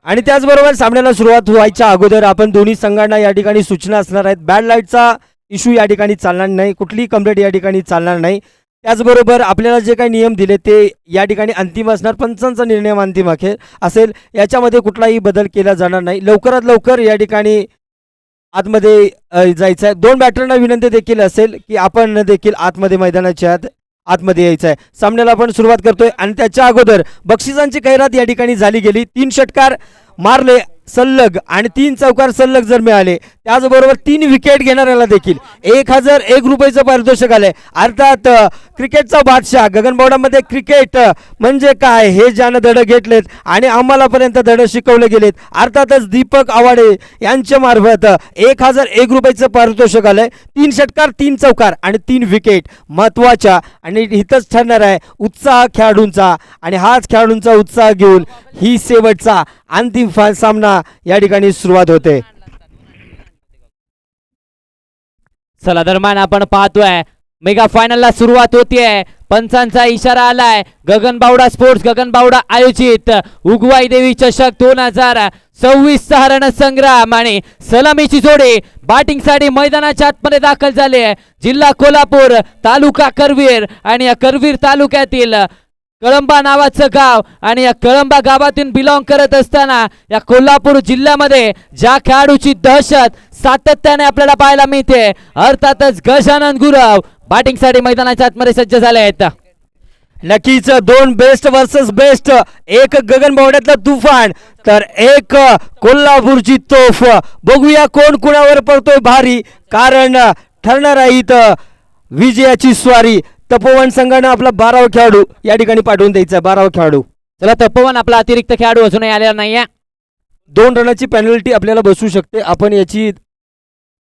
आणि त्याचबरोबर सामन्याला सुरुवात व्हायच्या अगोदर आपण दोन्ही संघांना या ठिकाणी सूचना असणार आहेत. बॅड लाईटचा इश्यू या ठिकाणी चालणार नाही, कुठलीही कंप्लेंट या ठिकाणी चालणार नाही. त्याचबरोबर आपल्याला जे काही नियम दिले ते या ठिकाणी अंतिम असणार. पंचांचा निर्णय अंतिम असेल, याच्यामध्ये कुठलाही बदल केला जाणार नाही. लवकरात लवकर या ठिकाणी आतमध्ये जायचं आहे. दोन बॅटरना विनंती देखील असेल की आपण देखील आतमध्ये मैदानाच्या आतमध्ये यायचं आहे. सामन्याला आपण सुरुवात करतोय आणि त्याच्या अगोदर बक्षिसांची खैरात या ठिकाणी झाली गेली. 3 षटकार मारले सल्लग आणि 3 चौकार सल्लग जर मिळाले, त्याचबरोबर 3 विकेट घेणाऱ्याला देखील 1001 रुपयाचं पारितोषिक आलंय. अर्थात क्रिकेटचा बादशाह गगनबावडामध्ये क्रिकेट म्हणजे काय हे ज्यानं धडे घेतलेत आणि आम्हालापर्यंत धडे शिकवले गेलेत, अर्थातच दीपक आवाडे यांच्या मार्फत 1001 रुपयाचं पारितोषिक आलंय. 3 षटकार 3 चौकार आणि 3 विकेट महत्वाच्या आणि इथंच ठरणार आहे उत्साह खेळाडूंचा. आणि हाच खेळाडूंचा उत्साह घेऊन ही शेवटचा अंतिम सामना या ठिकाणी सुरुवात होते. चला दरम्यान आपण पाहतोय मेगा फायनलला सुरुवात होतीये. पंचांचा इशारा आलाय. गगनबावडा स्पोर्ट्स गगनबावडा आयोजित उगवाई देवी चषक 2026 चा रणसंग्राम आणि सलामीची जोडी बॅटिंग साठी मैदानाच्या आतमध्ये दाखल झाली आहे. जिल्हा कोल्हापूर, तालुका करवीर आणि या करवीर तालुक्यातील कळंबा नावाचं गाव आणि या कळंबा गावातून बिलॉंग करत असताना या कोल्हापूर जिल्ह्यामध्ये ज्या खेळाडूची दहशत सातत्याने आपल्याला पाहायला मिळते, अर्थातच गजानन गुरव बॅटिंग साठी मैदानाच्या आतमध्ये सज्ज झाले आहेत. नक्कीच 2 बेस्ट वर्सेस बेस्ट, एक गगनबावड्यातला तुफान तर एक कोल्हापूरची तोफ. बघूया कोण कुणावर पडतोय भारी, कारण ठरणार आहे इथं विजयाची स्वारी. तपोवन संघानं आपला 12वा खेळाडू या ठिकाणी पाठवून द्यायचा. 12वा खेळाडू. चला तपोवन आपला अतिरिक्त खेळाडू अजूनही आलेला नाहीये. 2 रनाची पेनल्टी आपल्याला बसू शकते, आपण याची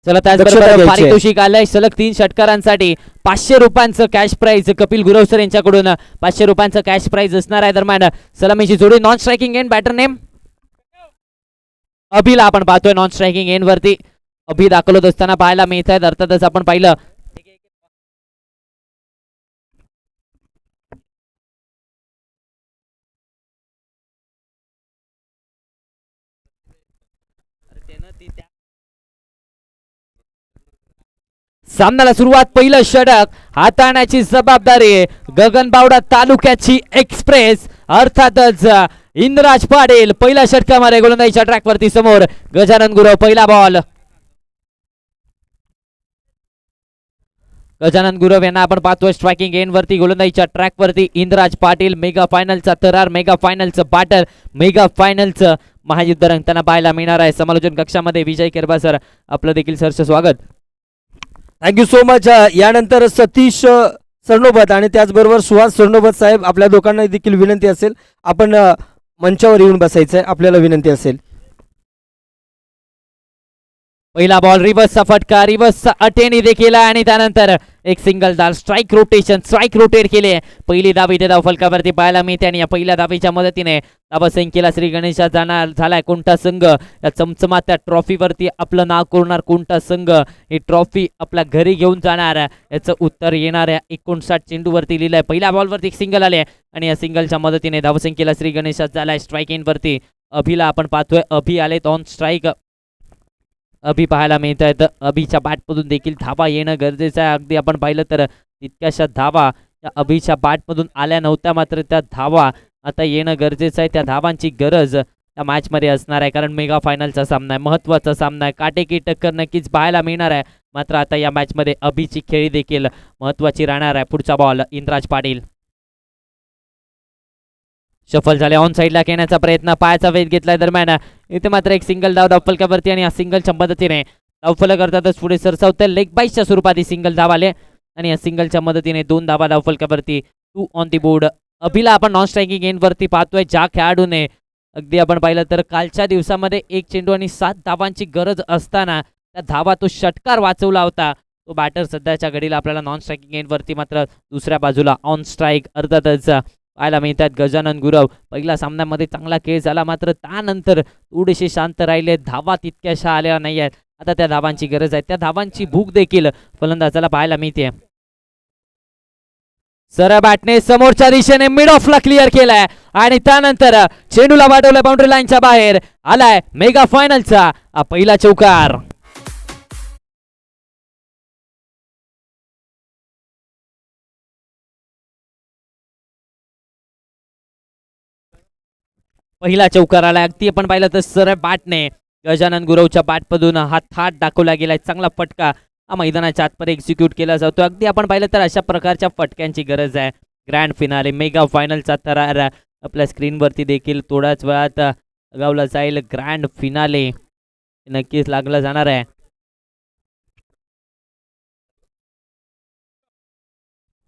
चला त्याचबरोबर पारितोषिक आलंय सलग 3 षटकारांसाठी 500 रुपयांचं कॅश प्राइज कपिल गुरवसर यांच्याकडून 500 रुपयांचं कॅश प्राइज असणार आहे. दरम्यान सलामीची जोडी नॉन स्ट्रायकिंग एंड बॅटर नेम अभिला आपण पाहतोय नॉन स्ट्रायकिंग एंड वरती अभि दाखल होत असताना पाहायला मिळत आहेत. अर्थातच आपण पाहिलं सामन्याला सुरुवात. पहिलं षटक हाताळण्याची जबाबदारी गगनबावडा तालुक्याची एक्सप्रेस अर्थातच इंद्राज पाटील. पहिल्या षटकामध्ये गोलंदाजीच्या ट्रॅक वरती समोर गजानन गुरव. पहिला बॉल गजानन गुरव यांना आपण पाहतोय स्ट्रायकिंग एंड वरती गोलंदाजीच्या ट्रॅक वरती इंद्राज पाटील. मेगा फायनलचा थरार, मेगा फायनलचं बॅटर, मेगा फायनलचं महायुद्ध रंगताना पाहायला मिळणार आहे. समालोचन कक्षामध्ये विजय केरबा सर, आपलं देखील सरचं स्वागत. Thank you so much. यानंतर सतीश सरनोबत आणि त्याचबरोबर सुहास सरनोबत साहेब, आपल्या दोघांना देखील विनंती असेल आपण मंचावर येऊन बसायचं आहे, आपल्याला विनंती असेल. पहिला बॉल रिव्हर्सचा फटका, रिव्हर्सचा अटेंड देखील आणि त्यानंतर एक सिंगल दाल स्ट्राईक रोटेशन, स्ट्राईक रोटेट केले. पहिली धाव इथे धाव फलकावरती पाहायला मिळते आणि या पहिल्या धावेच्या मदतीने धावसंख्येला श्री गणेशा जाणार झालाय कोणता संघ या चमचमात्या ट्रॉफीवरती आपलं नाव कोरणार कोणता संघ ही ट्रॉफी आपल्या घरी घेऊन जाणार, याचं उत्तर येणाऱ्या 59 चेंडूवरती लिहिलंय. पहिल्या बॉलवरती एक सिंगल आले आणि या सिंगलच्या मदतीने धावसंख्येला श्री गणेशा झालाय स्ट्राईक इन वरती. अभिला आपण पाहतोय, अभि आलेत ऑन स्ट्राईक. अभि पाहायला मिळत आहेत. अभिच्या बॅटमधून देखील धावा येणं गरजेचं आहे. अगदी आपण पाहिलं तर तितक्याशा धावा त्या अभिच्या बॅटमधून आल्या नव्हत्या, मात्र त्या धावा आता येणं गरजेचं आहे. त्या धावांची गरज त्या मॅचमध्ये असणार आहे, कारण मेगा फायनलचा सामना आहे, महत्त्वाचा सामना आहे. काटेकी टक्कर नक्कीच पाहायला मिळणार आहे. मात्र आता या मॅचमध्ये अभिची खेळी देखील महत्त्वाची राहणार आहे. पुढचा बॉल इंद्राज पाटील शफल झाले, ऑन साईडला खेळण्याचा प्रयत्न, पायाचा वेध घेतलाय. दरम्यान इथे मात्र एक सिंगल धाव धावफलकावरती आणि या सिंगलच्या मदतीने धावफलक करतातच पुढे सरसावते. लेग बाईसच्या स्वरूपात सिंगल धाव आले आणि या सिंगलच्या मदतीने 2 धावा धावफलकावरती, 2 ऑन दी बोर्ड. अभिला आपण नॉन स्ट्रायकिंग एंड वरती पाहतोय, ज्या खेळाडूने अगदी आपण पाहिलं तर कालच्या दिवसामध्ये 1 चेंडू आणि 7 धावांची गरज असताना त्या धावा तो षटकार वाचवला होता. तो बॅटर सध्याच्या घडीला आपल्याला नॉन स्ट्रायकिंग एंड वरती, मात्र दुसऱ्या बाजूला ऑन स्ट्राईक अर्थातच पाहायला मिळतात गजानन गुरव. पहिल्या सामन्यामध्ये चांगला खेळ झाला, मात्र त्यानंतर थोडेसे शांत राहिले, धावा तितक्याशा आल्या नाही आहेत. आता त्या धावांची गरज आहे, त्या धावांची भूक देखील फलंदाजाला पाहायला मिळते. सरळ बॅटने समोरच्या दिशेने मिड ऑफला क्लिअर केलाय आणि त्यानंतर चेंडूला वाढवलाय बाउंड्री लाईनच्या बाहेर. आलाय मेगा फायनलचा हा पहिला चौकार. पहिला चौकार आलाय. अगदी आपण पाहिलं तर सरळ बॅटने गजानन गुरवच्या बॅटमधून हा थाट दाखवला गेलाय. चांगला फटका हा मैदानाच्या आतमध्ये एक्झिक्यूट केला जातो. अगदी आपण पाहिलं तर अशा प्रकारच्या फटक्यांची गरज आहे. ग्रँड फिनाले मेगा फायनलचा थरार आपल्या स्क्रीनवरती देखील थोड्याच वेळात लगावला जाईल. ग्रँड फिनाले नक्कीच लागला जाणार आहे.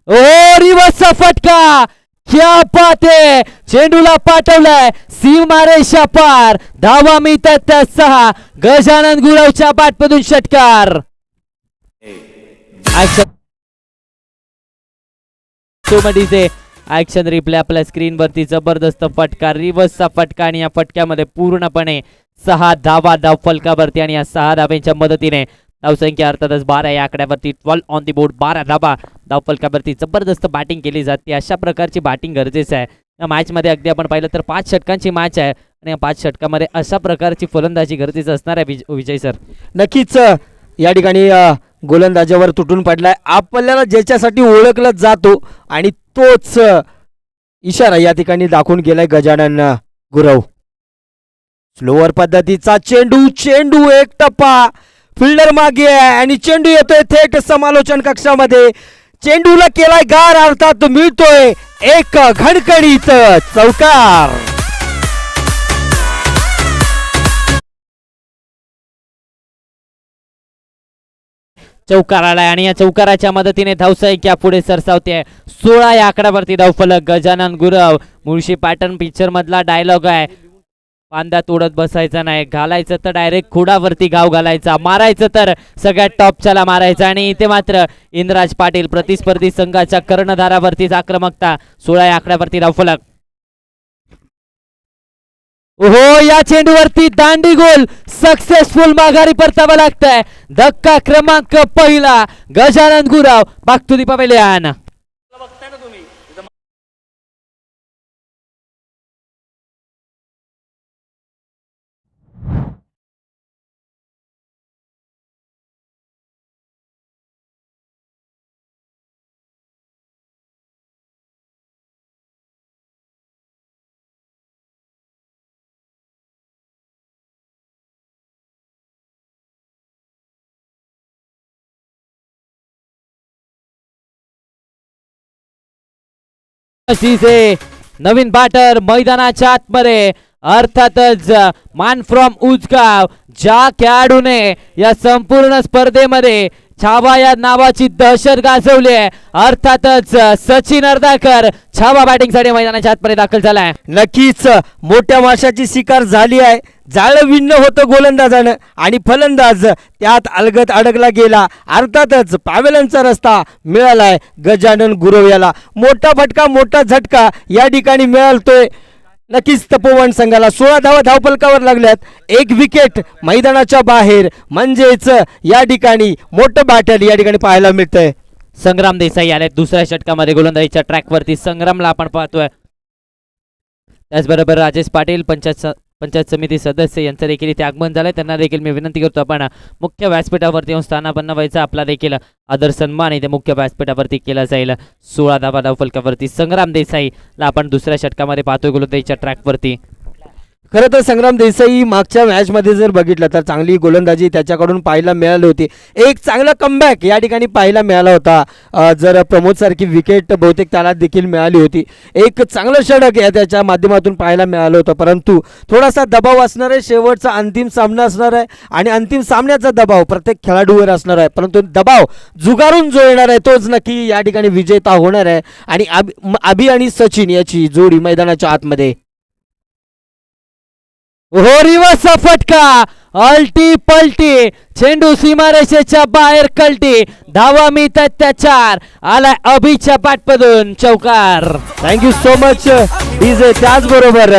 ओ रिवर्सचा फटका, क्या बात आहे. चेंडूला पाठवलाय सीमारेषा पार. धावा मिळतात 6. गजानन गुरवच्या बॅटमधून षटकार. ऍक्शन रिप्ले आपल्या स्क्रीनवरती. जबरदस्त फटका, रिव्हर्सचा फटका आणि या फटक्यामध्ये पूर्णपणे 6 धावा धाव फलकावरती आणि या 6 धाब्यांच्या मदतीने धावसंख्या अर्थातच 12 या आकड्यावरती 12 ऑन दी बोर्ड. 12 धाबा धाव फलकावरती जबरदस्त बॅटिंग केली जाते. अशा प्रकारची बॅटिंग गरजेचं आहे या मॅचमध्ये. अगदी आपण पाहिलं तर 5 षटकांची मॅच आहे आणि या 5 षटकामध्ये अशा प्रकारची फलंदाजी गरजेचं असणार आहे. विजय सर, नक्कीच या ठिकाणी गोलंदाजावर तुटून पडलाय. आपल्याला ज्याच्यासाठी ओळखलं जातो आणि तोच इशारा या ठिकाणी दाखवून गेलाय गजानन गुरव. स्लोअर पद्धतीचा चेंडू एक टप्पा फिल्डर मागे आहे आणि चेंडू येतोय थेट समालोचन कक्षामध्ये. चेंडूला केलाय गार, अर्थात मिळतोय एक घणघणीत चौकार. चौकार आलाय आणि या चौकाराच्या मदतीने धावसंख्या पुढे सरसावते. 16 या आकड्यावरती धावफलक. गजानन गुरव, मुळशी पॅटर्न पिक्चर मधला डायलॉग आहे. फांद्या तोडत बसायचा नाही, घालायचं तर डायरेक्ट खोडावरती घाव घालायचा, मारायचं तर सगळ्यात टॉपच्याला मारायचं. आणि इथे मात्र इंद्राज पाटील प्रतिस्पर्धी संघाच्या कर्णधारावरतीच आक्रमकता. 16 या आकड्यावरती धावफलक. ओहो, या चेंडूवरती दांडी गोल सक्सेसफुल माघारी परतावा लागतंय. धक्का क्रमांक पहिला. Gajanan Gurav back to the pavilion. नवीन बॅटर मैदानाच्या आतमध्ये. अर्थातच मान फ्रॉम उजगाव, ज्या खेळाडूने या संपूर्ण स्पर्धेमध्ये छावा या नावाची दहशत गाजवली आहे, अर्थातच सचिन अर्धाकर छावा बॅटिंग साठी मैदानाच्या आतमध्ये दाखल झालाय. नक्कीच मोठ्या माशाची शिकार झाली आहे. जाळं विणणं होतं गोलंदाजानं आणि फलंदाज त्यात अलगद अडकला गेला. अर्थातच पॅवेलनचा रस्ता मिळालाय गजानन गुरव याला. मोठा फटका, मोठा झटका या ठिकाणी मिळालतोय. नक्कीच तपोवन संघाला 16 धावा धावफलकावर लागल्यात. 1 विकेट मैदानाच्या बाहेर, म्हणजेच या ठिकाणी मोठं बॅटल या ठिकाणी पाहायला मिळतंय. संग्राम देसाई आले दुसऱ्या षटकामध्ये गोलंदाजीच्या ट्रॅकवरती. संग्रामला आपण पाहतोय. त्याचबरोबर राजेश पाटील पंचायत समिती सदस्य यांचं देखील इथे आगमन झालंय. त्यांना देखील मी विनंती करतो आपण मुख्य व्यासपीठावरती येऊन स्थानापन्न व्हायचा. आपला देखील आदर सन्मान इथे मुख्य व्यासपीठावरती केला जाईल. 16 धावा धावफलकावरती संग्राम देसाईला आपण दुसऱ्या षटकामध्ये पाहतोय गोलंदाजीच्या ट्रॅकवरती. खरं तर संग्राम देसाई मागच्या मॅचमध्ये जर बघितलं तर चांगली गोलंदाजी त्याच्याकडून पाहायला मिळाली होती. एक चांगला कमबॅक या ठिकाणी पाहायला मिळाला होता. जर प्रमोद सारखी विकेट बहुतेक त्याला देखील मिळाली होती. एक चांगलं षटक या त्याच्या माध्यमातून पाहायला मिळालं होतं. परंतु थोडासा दबाव असणार आहे. शेवटचा अंतिम सामना असणार आहे आणि अंतिम सामन्याचा दबाव प्रत्येक खेळाडूवर असणार आहे. परंतु दबाव जुगारून जो येणार आहे तोच नक्की या ठिकाणी विजेता होणार आहे. आणि अभि आणि सचिन याची जोडी मैदानाच्या आतमध्ये. हो, रिवर्सचा फटका, अल्टी पलटी, चेंडू सीमारेषेच्या बाहेर कलटी. धावा मिळतात त्या 4. आलाय अभिच्या बॅटमधून चौकार. Thank you so much DJ. त्याचबरोबर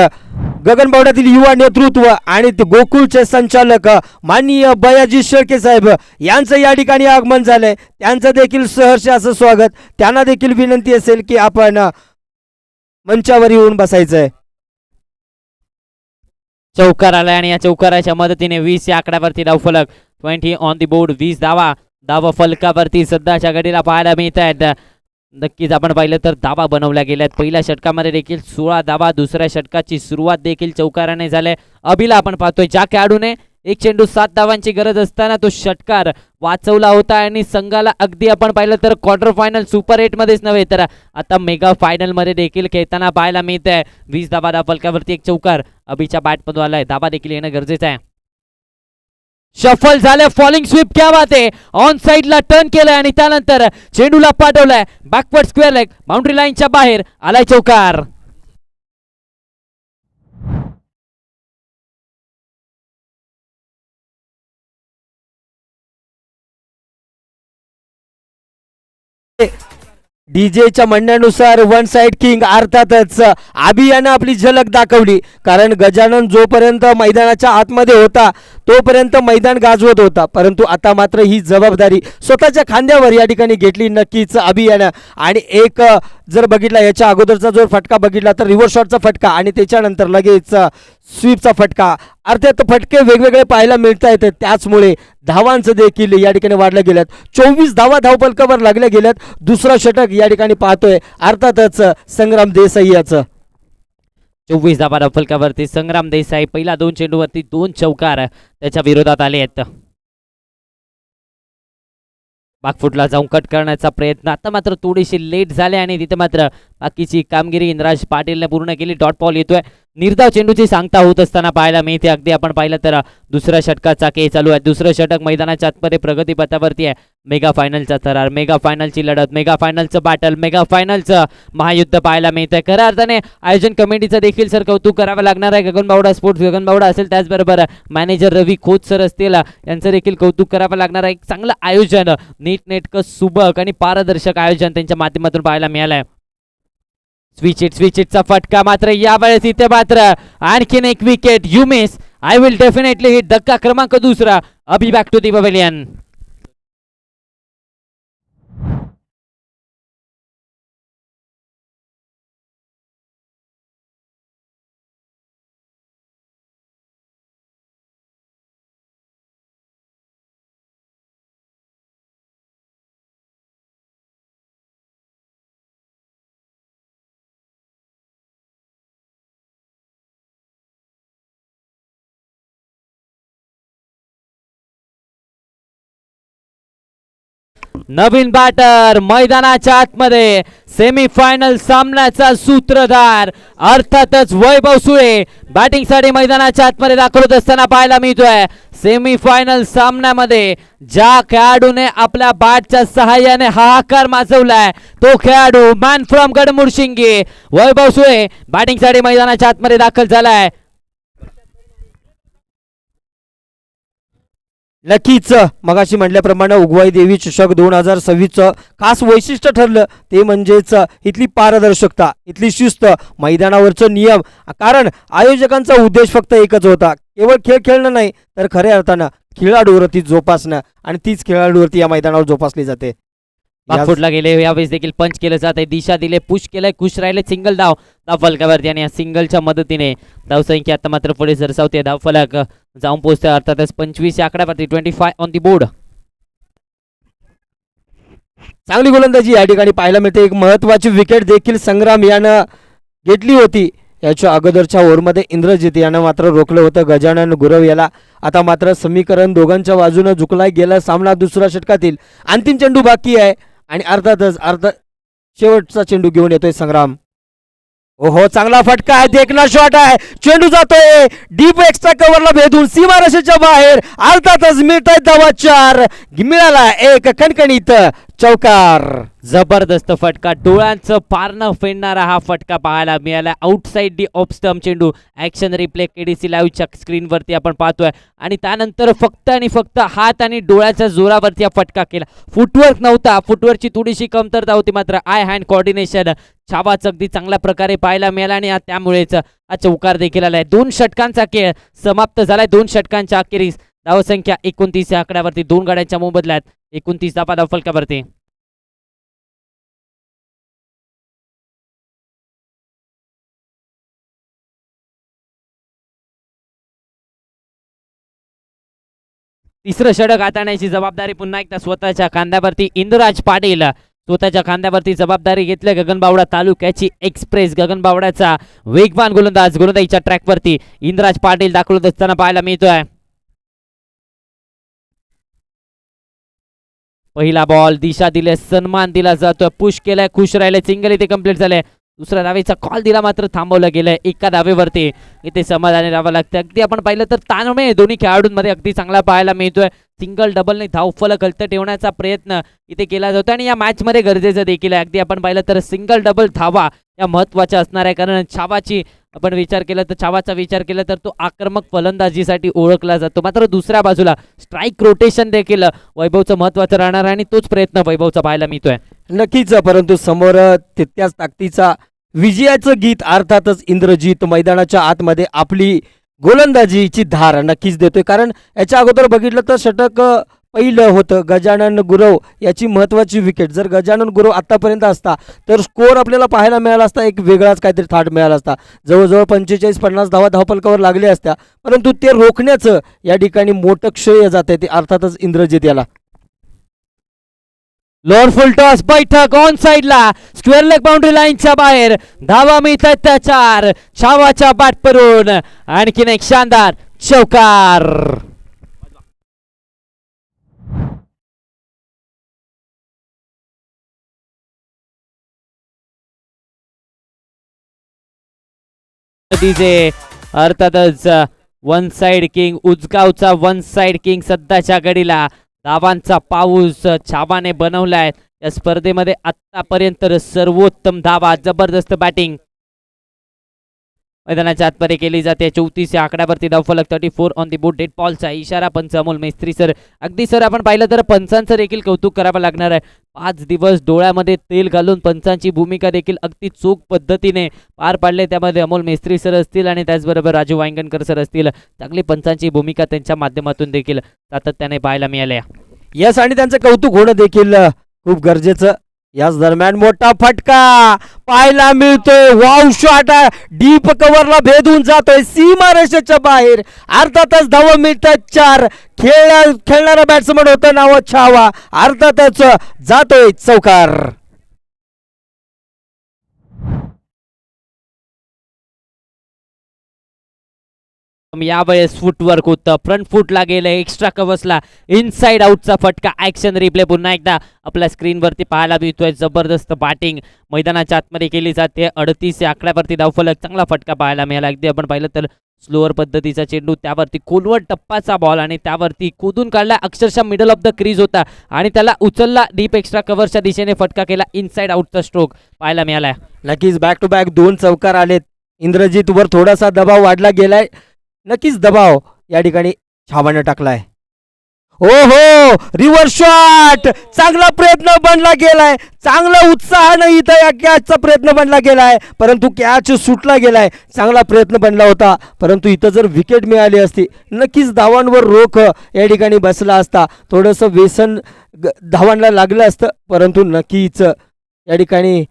गगनबावड्यातील युवा नेतृत्व आणि ते गोकुळचे संचालक माननीय बयाजी शेळके साहेब यांचं या ठिकाणी आगमन झालंय. त्यांचं देखील सहर्ष असं स्वागत. त्यांना देखील विनंती असेल की आपण मंचावर येऊन बसायचंय. चौकार आलाय आणि या चौकाराच्या मदतीने 20 या आकड्यावरती धावफलक 20 ऑन दी बोर्ड. 20 धावा फलकावरती सध्याच्या घडीला पाहायला मिळत आहेत. नक्कीच आपण पाहिलं तर धावा बनवल्या गेल्यात. पहिल्या षटकामध्ये देखील 16 धावा. दुसऱ्या षटकाची सुरुवात देखील चौकाराने झाले. अभिला आपण पाहतोय ज्या खेळाडूने एक चेंडू 7 धावांची गरज असताना तो षटकार वाचवला होता आणि संघाला अगदी आपण पाहिलं तर क्वार्टर फायनल सुपर 8 मध्येच नव्हे तर आता मेगा फायनल मध्ये देखील खेळताना पाहायला मिळत आहे. 20 धावा फलकावरती एक चौकार अभिच्या बॅटमधून आलाय. धावा देखील येणं गरजेचं आहे. शफल झाले फॉलिंग स्वीप क्या बात आहे. ऑन साइडला टर्न केलंय आणि त्यानंतर चेंडूला पाठवलाय बॅकवर्ड स्क्वेअर लेग. बाउंड्री लाईनच्या बाहेर आलाय चौकार. डीजेच्या म्हणण्यानुसार वन साइड किंग अर्थातच अभियानं आपली झलक दाखवली. कारण गजानन जोपर्यंत मैदानाच्या आतमध्ये होता तोपर्यंत मैदान गाजवत होता, परंतु आता मात्र ही जबाबदारी स्वतःच्या खांद्यावर या ठिकाणी घेतली नक्कीच अभियानं. आणि एक जर बघितला याच्या अगोदरचा जो फटका बघितला तर रिव्हर्स शॉटचा फटका आणि त्याच्यानंतर लगेच स्वीपचा फटका. अर्थात फटके वेगवेगळे पाहायला मिळत आहेत. त्याचमुळे धावांचं देखील या ठिकाणी वाढल्या गेल्यात. 24 धावा धावफलकावर लागल्या गेल्यात. दुसरा षटक या ठिकाणी पाहतोय अर्थातच संग्राम देसाई याचं. 24 धावा धावफलकावरती संग्राम देसाई. पहिला 2 चेंडूवरती 2 चौकार त्याच्या विरोधात आले आहेत. बागफुटला जाऊन कट करण्याचा प्रयत्न आता मात्र थोडीशी लेट झाले आणि तिथे मात्र बाकीची कामगिरी इंद्राज पाटीलने पूर्ण केली. डॉट बॉल येतोय. निर्धाव चेंडूची सांगता होत असताना पाहायला मिळते. अगदी आपण पाहिलं तर दुसऱ्या षटकाचा खेळ चालू आहे. दुसरं षटक मैदानाच्या आतमध्ये प्रगतीपथावरती आहे. मेगा फायनलचा थरार, मेगा फायनलची लढत, मेगा फायनलचं बॅटल, मेगा फायनलचं महायुद्ध पाहायला मिळतंय. खऱ्या अर्थाने आयोजन कमिटीचं देखील सर कौतुक करावं लागणार आहे. गगनबावडा स्पोर्ट्स गगनबावडा असेल, त्याचबरोबर मॅनेजर रवी खोत सर असतील, यांचं देखील कौतुक करावं लागणार आहे. एक चांगलं आयोजन, नीटनेटकं सुबक आणि पारदर्शक आयोजन त्यांच्या माध्यमातून पाहायला मिळालंय. स्विच इटचा फटका मात्र यावेळेस इथे मात्र आणखीन एक wicket. You miss, I will definitely hit. धक्का क्रमांक 2. Abhi back to the pavilion. नवीन बॅटर मैदानाच्या आतमध्ये, सेमीफायनल सामन्याचा सूत्रधार अर्थातच वैभव सुळे बॅटिंगसाठी मैदानाच्या आतमध्ये दाखल होत असताना पाहायला मिळतोय. सेमीफायनल सामन्यामध्ये ज्या खेळाडूने आपल्या बॅटच्या सहाय्याने हाहाकार माजवलाय तो खेळाडू मॅन फ्रॉम गडमुडशिंगी वैभव सुळे बॅटिंगसाठी मैदानाच्या आतमध्ये दाखल झालाय. नक्कीच मगाशी म्हटल्याप्रमाणे उगवाई देवी चषक 2026चं खास वैशिष्ट्य ठरलं ते म्हणजेच इथली पारदर्शकता, इथली शिस्त, मैदानावरचं नियम. कारण आयोजकांचा उद्देश फक्त एकच होता, केवळ खेळ खेळणं नाही तर खऱ्या अर्थानं खेळाडूवरती जोपासणं आणि तीच खेळाडूवरती या मैदानावर जोपासली जाते. बागफुटला गेले, यावेळेस देखील पंच केलं जात आहे. दिशा दिले, पुश केलंय, खुश राहिले. सिंगल धाव फलकावरती आणि या सिंगलच्या मदतीने धावसंख्या आता मात्र पुढे सरसावते. धावफलक जाऊन पोहोचते अर्थातच 25 या आकड्यावरती. 25 ऑन दी बोर्ड. चांगली गोलंदाजी या ठिकाणी पाहायला मिळते. एक महत्वाची विकेट देखील संग्राम यानं घेतली होती. याच्या अगोदरच्या ओव्हरमध्ये इंद्रजित यानं मात्र रोखलं होतं गजानन गुरव याला. आता मात्र समीकरण दोघांच्या बाजूनं झुकलाय गेला सामना. दुसऱ्या षटकातील अंतिम चेंडू बाकी आहे आणि अर्थातच शेवटचा चेंडू घेऊन येतोय संग्राम. ओहो, चांगला फटका आहे, देखना शॉट आहे. चेंडू जातोय डीप एक्स्ट्रा कव्हरला भेदून सीमारेषेच्या बाहेर. अर्थातच मिळतायत धावा 4. मिळाला एक खणखणीत चौकार. जबरदस्त फटका, डोळ्यांचं पारणं फेडणारा हा फटका पाहायला मिळाला. आउटसाइड दी ऑफ स्टंप चेंडू. ॲक्शन रिप्ले केडीसी लाईव्हच्या स्क्रीनवरती आपण पाहतोय आणि त्यानंतर फक्त आणि फक्त हात आणि डोळ्याच्या जोरावरती हा फटका केला. फुटवर्क नव्हता, फुटवर्कची थोडीशी कमतरता होती, मात्र आय हँड कोऑर्डिनेशन छावाच अगदी चांगल्या प्रकारे पाहायला मिळाला आणि त्यामुळेच हा चौकार देखील आलाय. 2 षटकांचा खेळ समाप्त झालाय. 2 षटकांच्या अखेरीस धावसंख्या 29 या आकड्यावरती 2 गाड्यांच्या मोबदल्यात 29 धावा धावफलकावरती. तिसरं षटक हाताळण्याची जबाबदारी पुन्हा एकदा स्वतःच्या खांद्यावरती इंद्रराज पाटील स्वतःच्या खांद्यावरती जबाबदारी घेतली. गगनबावडा तालुक्याची एक्सप्रेस, गगनबावड्याचा वेगवान गोलंदाज गोलंदाजीच्या ट्रॅकवरती इंद्रराज पाटील दाखवत असताना पाहायला मिळतोय. पहिला बॉल, दिशा दिले, सन्मान दिला जातोय, पुश केलाय, खुश राहिले, सिंगल इथे कंप्लीट झाले. दुसऱ्या धावेचा कॉल दिला मात्र थांबवलं गेलंय. एका धावेवरती इथे समाधानी राहावं लागतं. अगदी आपण पाहिलं तर ताणमे दोन्ही खेळाडूंमध्ये अगदी चांगला पाहायला मिळतोय. सिंगल डबलने धावफलक हलत ठेवण्याचा प्रयत्न इथे केला जातो आणि या मॅचमध्ये गरजेचं देखील आहे. अगदी आपण पाहिलं तर सिंगल डबल धावा या महत्त्वाच्या असणार आहे, कारण छावाची आपण विचार केला तर छावाचा विचार केला तर तो आक्रमक फलंदाजीसाठी ओळखला जातो. मात्र दुसऱ्या बाजूला स्ट्राईक रोटेशन देखील वैभवचं महत्त्वाचं राहणार आहे आणि तोच प्रयत्न वैभवचा पाहायला मिळतोय. नक्कीच, परंतु समोर तितक्याच ताकदीचा विजयाचं गीत अर्थातच इंद्रजीत मैदानाच्या आतमध्ये आपली गोलंदाजीची धार नक्कीच देतोय. कारण याच्या अगोदर बघितलं तर षटक पहिलं होतं गजानन गुरव याची महत्त्वाची विकेट. जर गजानन गुरव आत्तापर्यंत असता तर स्कोअर आपल्याला पाहायला मिळाला असता, एक वेगळाच काहीतरी थाट मिळाला असता. जवळजवळ 45-50 धावा धावफलकावर लागल्या असत्या, परंतु ते रोखण्याचं या ठिकाणी मोठं श्रेय जाते ते अर्थातच इंद्रजीत याला. लोअर फुल टॉस, बैठक ऑन साइडला, स्क्वेअर लेग बाउंड्री लाईनच्या बाहेर धावा मिळतात त्या 4. छावाच्या बॅट परून आणखीन एक शानदार चौकार. अर्थातच वन साइड किंग, उजगावचा वन साइड किंग सध्याच्या घडीला धावांचा पाऊस छावाने बनवलाय. या स्पर्धेमध्ये आतापर्यंत सर्वोत्तम धावा, जबरदस्त बॅटिंग मैदानाच्या आतमध्ये केली जाते. 34 या आकड्यावरती धावफलक, 34 ऑन दी बोर्ड. डेड बॉलचा इशारा पंच अमोल मेस्त्री सर. अगदी सर आपण पाहिलं तर पंचांचं देखील कौतुक करावं लागणार आहे. 5 दिवस डोळ्यामध्ये तेल घालून पंचांची भूमिका देखील अगदी चोख पद्धतीने पार पाडले. त्यामध्ये अमोल मेस्त्री सर असतील आणि त्याचबरोबर राजू वांगणकर सर असतील. चांगली पंचांची भूमिका त्यांच्या माध्यमातून देखील सातत्याने पाहायला मिळाल्या. यस, आणि त्यांचं कौतुक होणं देखील खूप गरजेचं. याच दरम्यान मोठा फटका पाहायला मिळतोय. वाव शॉट डीप कव्हरला भेदून जातोय सीमारेषेच्या बाहेर. अर्थातच धावा मिळतात 4. खेळणारा बॅट्समन होतं नाव छावा, अर्थातच जातोय चौकार. यावेळेस फुटवर्क होतं, फ्रंट फुटला गेलं, एक्स्ट्रा कव्हर्सला इनसाइड आउटचा फटका. ॲक्शन रिप्ले पुन्हा एकदा आपल्या स्क्रीनवरती पाहायला मिळतोय. जबरदस्त बॅटिंग मैदानाच्या आतमध्ये केली जाते. 38 या आकड्यावरती धावफलक, चांगला फटका पाहायला मिळाला. अगदी आपण पाहिलं तर स्लोअर पद्धतीचा चेंडू, त्यावरती खोलवर टप्पाचा बॉल आणि त्यावरती कुदून काढला. अक्षरशः मिडल ऑफ द क्रीज होता आणि त्याला उचलला. डीप एक्स्ट्रा कव्हरच्या दिशेने फटका केला. इनसाइड आउटचा स्ट्रोक पाहायला मिळाला. नक्कीच बॅक टू बॅक 2 चौकार आलेत. इंद्रजीत वर थोडासा दबाव वाढला गेलाय. नक्कीच दबाव या ठिकाणी छावाने टाकलाय. हो हो, रिव्हर्स शॉट, चांगला प्रयत्न बनला गेलाय. चांगला उत्साहानं इथं या कॅचचा प्रयत्न बनला गेलाय, परंतु कॅच सुटला गेलाय. चांगला प्रयत्न बनला होता, परंतु इथं जर विकेट मिळाली असती नक्कीच धावांवर रोख या ठिकाणी बसला असता. थोडंसं व्यसन धावांना लागलं असतं, परंतु नक्कीच या ठिकाणी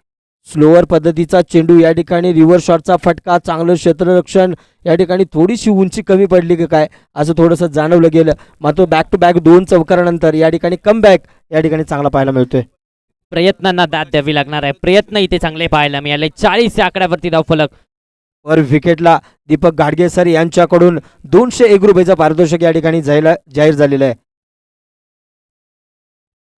स्लोअर पद्धतीचा चेंडू, या ठिकाणी रिव्हर्स शॉटचा फटका, चांगलं क्षेत्ररक्षण. या ठिकाणी थोडीशी उंची कमी पडली की काय असं थोडंसं जाणवलं गेलं. मात्र बॅक टू बॅक 2 चौकारानंतर या ठिकाणी कमबॅक या ठिकाणी चांगला पाहायला मिळतोय. प्रयत्नांना दाद द्यावी लागणार आहे. प्रयत्न इथे चांगले पाहायला मिळाले. 40 या आकड्यावरती धावफलक. वर विकेटला दीपक घाडगे सर यांच्याकडून 201 रुपयाचा पारितोषिक या ठिकाणी जाहीर झालेला आहे.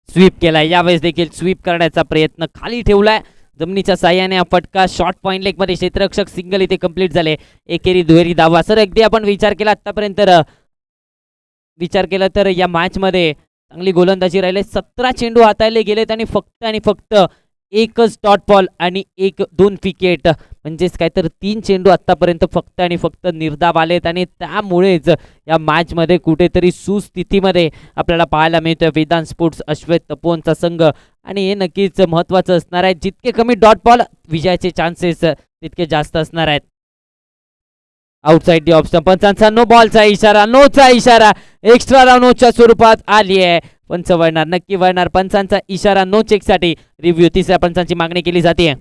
स्वीप केलाय. यावेळेस देखील स्वीप करण्याचा प्रयत्न, खाली ठेवलाय जमिनीच्या साह्याने. हा फटका शॉर्ट पॉइंट लेग मध्ये क्षेत्ररक्षक सिंगल इथे कंप्लीट झाले. एकेरी दुहेरी धावा. सर अगदी आपण विचार केला आतापर्यंत, विचार केला तर या मॅच मध्ये चांगली गोलंदाजी राहिले. 17 चेंडू हाताळले गेलेत आणि फक्त एकच डॉट बॉल आणि 2 विकेट, म्हणजेच काय तर 3 चेंडू आतापर्यंत फक्त निर्धाव आलेत आणि त्यामुळेच या मॅचमध्ये कुठेतरी सुस्थितीमध्ये आपल्याला पाहायला मिळतोय वेदांत स्पोर्ट्स अश्वेत तपोवनचा संघ. आणि हे नक्कीच महत्त्वाचं असणार आहे. जितके कमी डॉट बॉल विजयाचे चान्सेस तितके जास्त असणार आहेत. आउटसाइड दी ऑप्शन पंचांचा नो बॉलचा इशारा, नोचा इशारा एक्स्ट्रा राउंडच्या स्वरूपात आली आहे. पंच वळणार, नक्की वळणार. पंचांचा इशारा नो चेकसाठी रिव्ह्यू तिसऱ्या पंचांची मागणी केली जाते.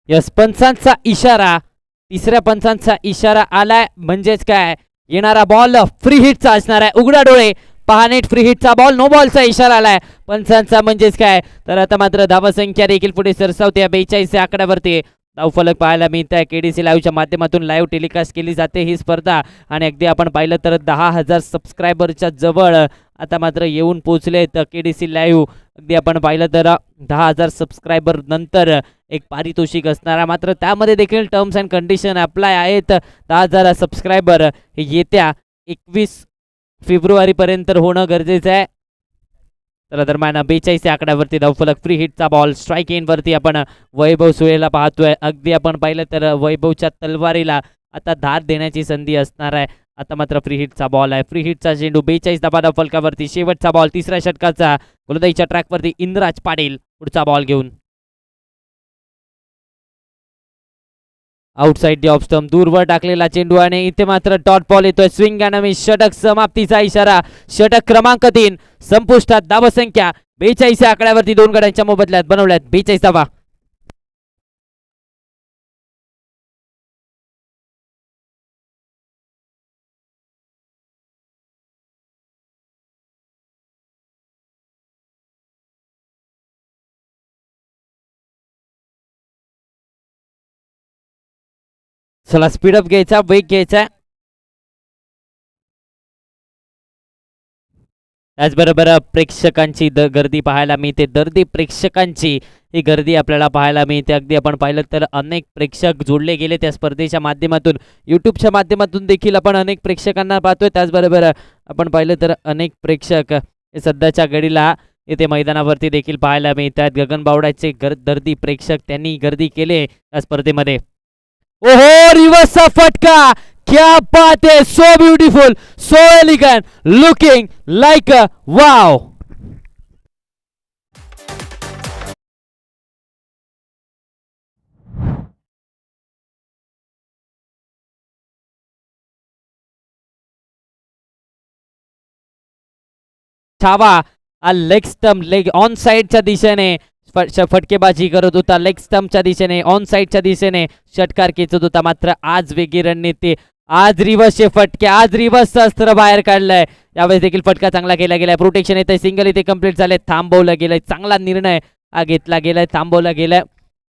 यस, पंचांचा इशारा, तिसऱ्या पंचांचा इशारा आलाय. म्हणजेच काय, येणारा बॉल फ्री हिटचा असणार आहे. उघडा डोळे पहा नीट, फ्री हिटचा बॉल, नो बॉलचा इशारा आलाय पंचांचा. म्हणजेच काय तर आता मात्र धावसंख्या देखील पुढे सरसावते. 42 आकड्यावरती धावफलक पाहायला मिळत आहे. KDC लाईव्हच्या माध्यमातून लाईव्ह टेलिकास्ट केली जाते ही स्पर्धा. आणि अगदी आपण पाहिलं तर 10,000 सबस्क्रायबरच्या जवळ आता मात्र येऊन पोहोचलेत KDC लाईव्ह. अगदी आपण पाहिलं तर 10,000 सबस्क्रायबर नंतर एक पारितोषिक असणारा, मात्र त्यामध्ये देखील टर्म्स अँड कंडिशन अप्लाय आहेत. 10,000 सबस्क्रायबर हे येत्या 21 फेब्रुवारीपर्यंत होणं गरजेचं आहे. तर दरम्यान 42 आकड्यावरती धावफलक, फ्री हिटचा बॉल, स्ट्राईक इन वरती आपण वैभव सुळेला पाहतोय. अगदी आपण पाहिलं तर वैभवच्या तलवारीला आता धार देण्याची संधी असणार आहे. आता मात्र फ्री हिटचा बॉल आहे, फ्री हिटचा चेंडू 42 धावा फलकावरती. शेवटचा बॉल तिसऱ्या षटकाचा गोलंदाजीच्या ट्रॅकवरती इंद्राज पाटील पुढचा बॉल घेऊन. आउटसाइड दी ऑफ स्टंप, दूरवर टाकलेला चेंडू आणि इथे मात्र डॉट बॉल येतोय. स्विंग अँड मिस, षटक समाप्तीचा इशारा. षटक क्रमांक 3 संपुष्टात. धावसंख्या 42 आकड्यावरती 2 गड्यांच्या मोबदल्यात बनवल्यात 42 धावा. चला स्पीडअप घ्यायचा, वेग घ्यायचा. त्याचबरोबर प्रेक्षकांची गर्दी पाहायला मिळते. दर्दी प्रेक्षकांची ही गर्दी आपल्याला पाहायला मिळते. अगदी आपण पाहिलं तर अनेक प्रेक्षक जोडले गेले त्या स्पर्धेच्या माध्यमातून. यूट्यूबच्या माध्यमातून देखील आपण अनेक प्रेक्षकांना पाहतोय. त्याचबरोबर आपण पाहिलं तर अनेक प्रेक्षक हे सध्याच्या घडीला इथे मैदानावरती देखील पाहायला मिळतात. गगन बावड्याचे दर्दी प्रेक्षक त्यांनी गर्दी केले या स्पर्धेमध्ये. ओहो, रिव्हर्सचा फटका, क्या बात है, so beautiful, so elegant, looking like a wow. Chhava leg stump, leg on साइडच्या दिशेने फटकेबाजी करत होता. लेग स्टंपच्या दिशेने, ऑन साइडच्या दिशेने षटकार खेचत होता. मात्र आज वेगळी रणनीती, आज रिव्हर्सचे फटके, आज रिव्हर्सचं अस्त्र बाहेर काढलंय. यावेळेस देखील फटका चांगला केला गेलाय. प्रोटेक्शन येतंय, सिंगल इथे कंप्लीट झाले, थांबवलं गेलंय. चांगला निर्णय घेतला गेलाय, थांबवला गेलाय.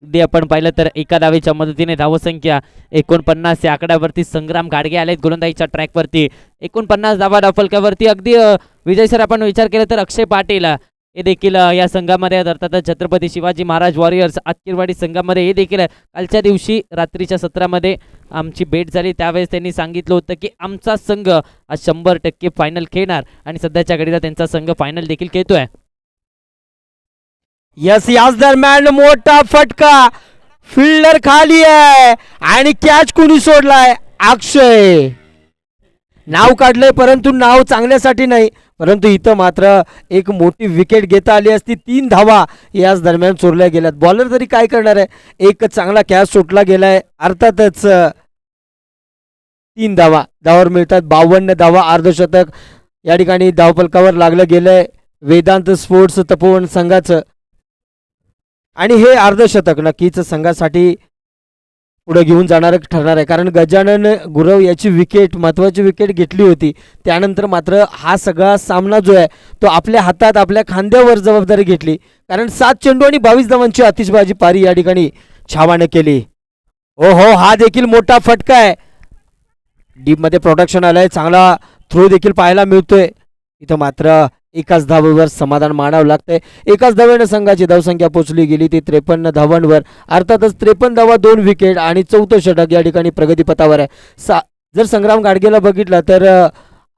अगदी आपण पाहिलं तर एका धावेच्या मदतीने धावसंख्या 49 या आकड्यावरती संग्राम गाडगे आलेत गोलंदाजीच्या ट्रॅकवरती. 49 धावा धावफलकावरती. अगदी विजय सर आपण विचार केला तर अक्षय पाटील हे देखील या संघामध्ये आहेत. अर्थातच छत्रपती शिवाजी महाराज वॉरियर्स आतकिरवाडी संघामध्ये हे देखील आहे. कालच्या दिवशी रात्रीच्या सत्रामध्ये आमची भेट झाली, त्यावेळेस त्यांनी सांगितलं होतं की आमचा संघ हा 100% फायनल खेळणार आणि सध्याच्या घडीला त्यांचा संघ फायनल देखील खेळतोय. यस, याच दरम्यान मोठा फटका, फिल्डर खाली आहे आणि कॅच कुणी सोडलाय? अक्षय. नाव काढलंय परंतु नाव चांगल्यासाठी नाही, परंतु इथं मात्र एक मोठी विकेट घेता आली असती. 3 धावा याच दरम्यान चोरल्या गेल्यात. बॉलर तरी काय करणार आहे? एक चांगला कॅच सुटला गेलाय. अर्थातच 3 धावावर मिळतात 52 धावा. अर्धशतक या ठिकाणी धावफलकावर लागलं गेलंय वेदांत स्पोर्ट्स तपोवन संघाचं आणि हे अर्धशतक नक्कीच संघासाठी पुढे घेऊन जाणार ठरणार आहे. कारण गजानन गुरव याची विकेट, महत्त्वाची विकेट घेतली होती. त्यानंतर मात्र हा सगळा सामना जो आहे तो आपल्या हातात, आपल्या खांद्यावर जबाबदारी घेतली. कारण 7 चेंडू आणि 22 धावांची आतिषबाजी पारी या ठिकाणी छावाने केली. हो हो, हा देखील मोठा फटका आहे. डीपमध्ये प्रोटेक्शन आलंय, चांगला थ्रो देखील पाहायला मिळतोय. इथं मात्र एकाच धावेवर समाधान मानावं लागतंय. एकाच धावेनं संघाची धावसंख्या पोहोचली गेली ती 53 धावांवर. अर्थातच 53 धावा, 2 विकेट आणि 4थं षटक या ठिकाणी प्रगतीपथावर आहे. जर संग्राम गाडगेला बघितलं तर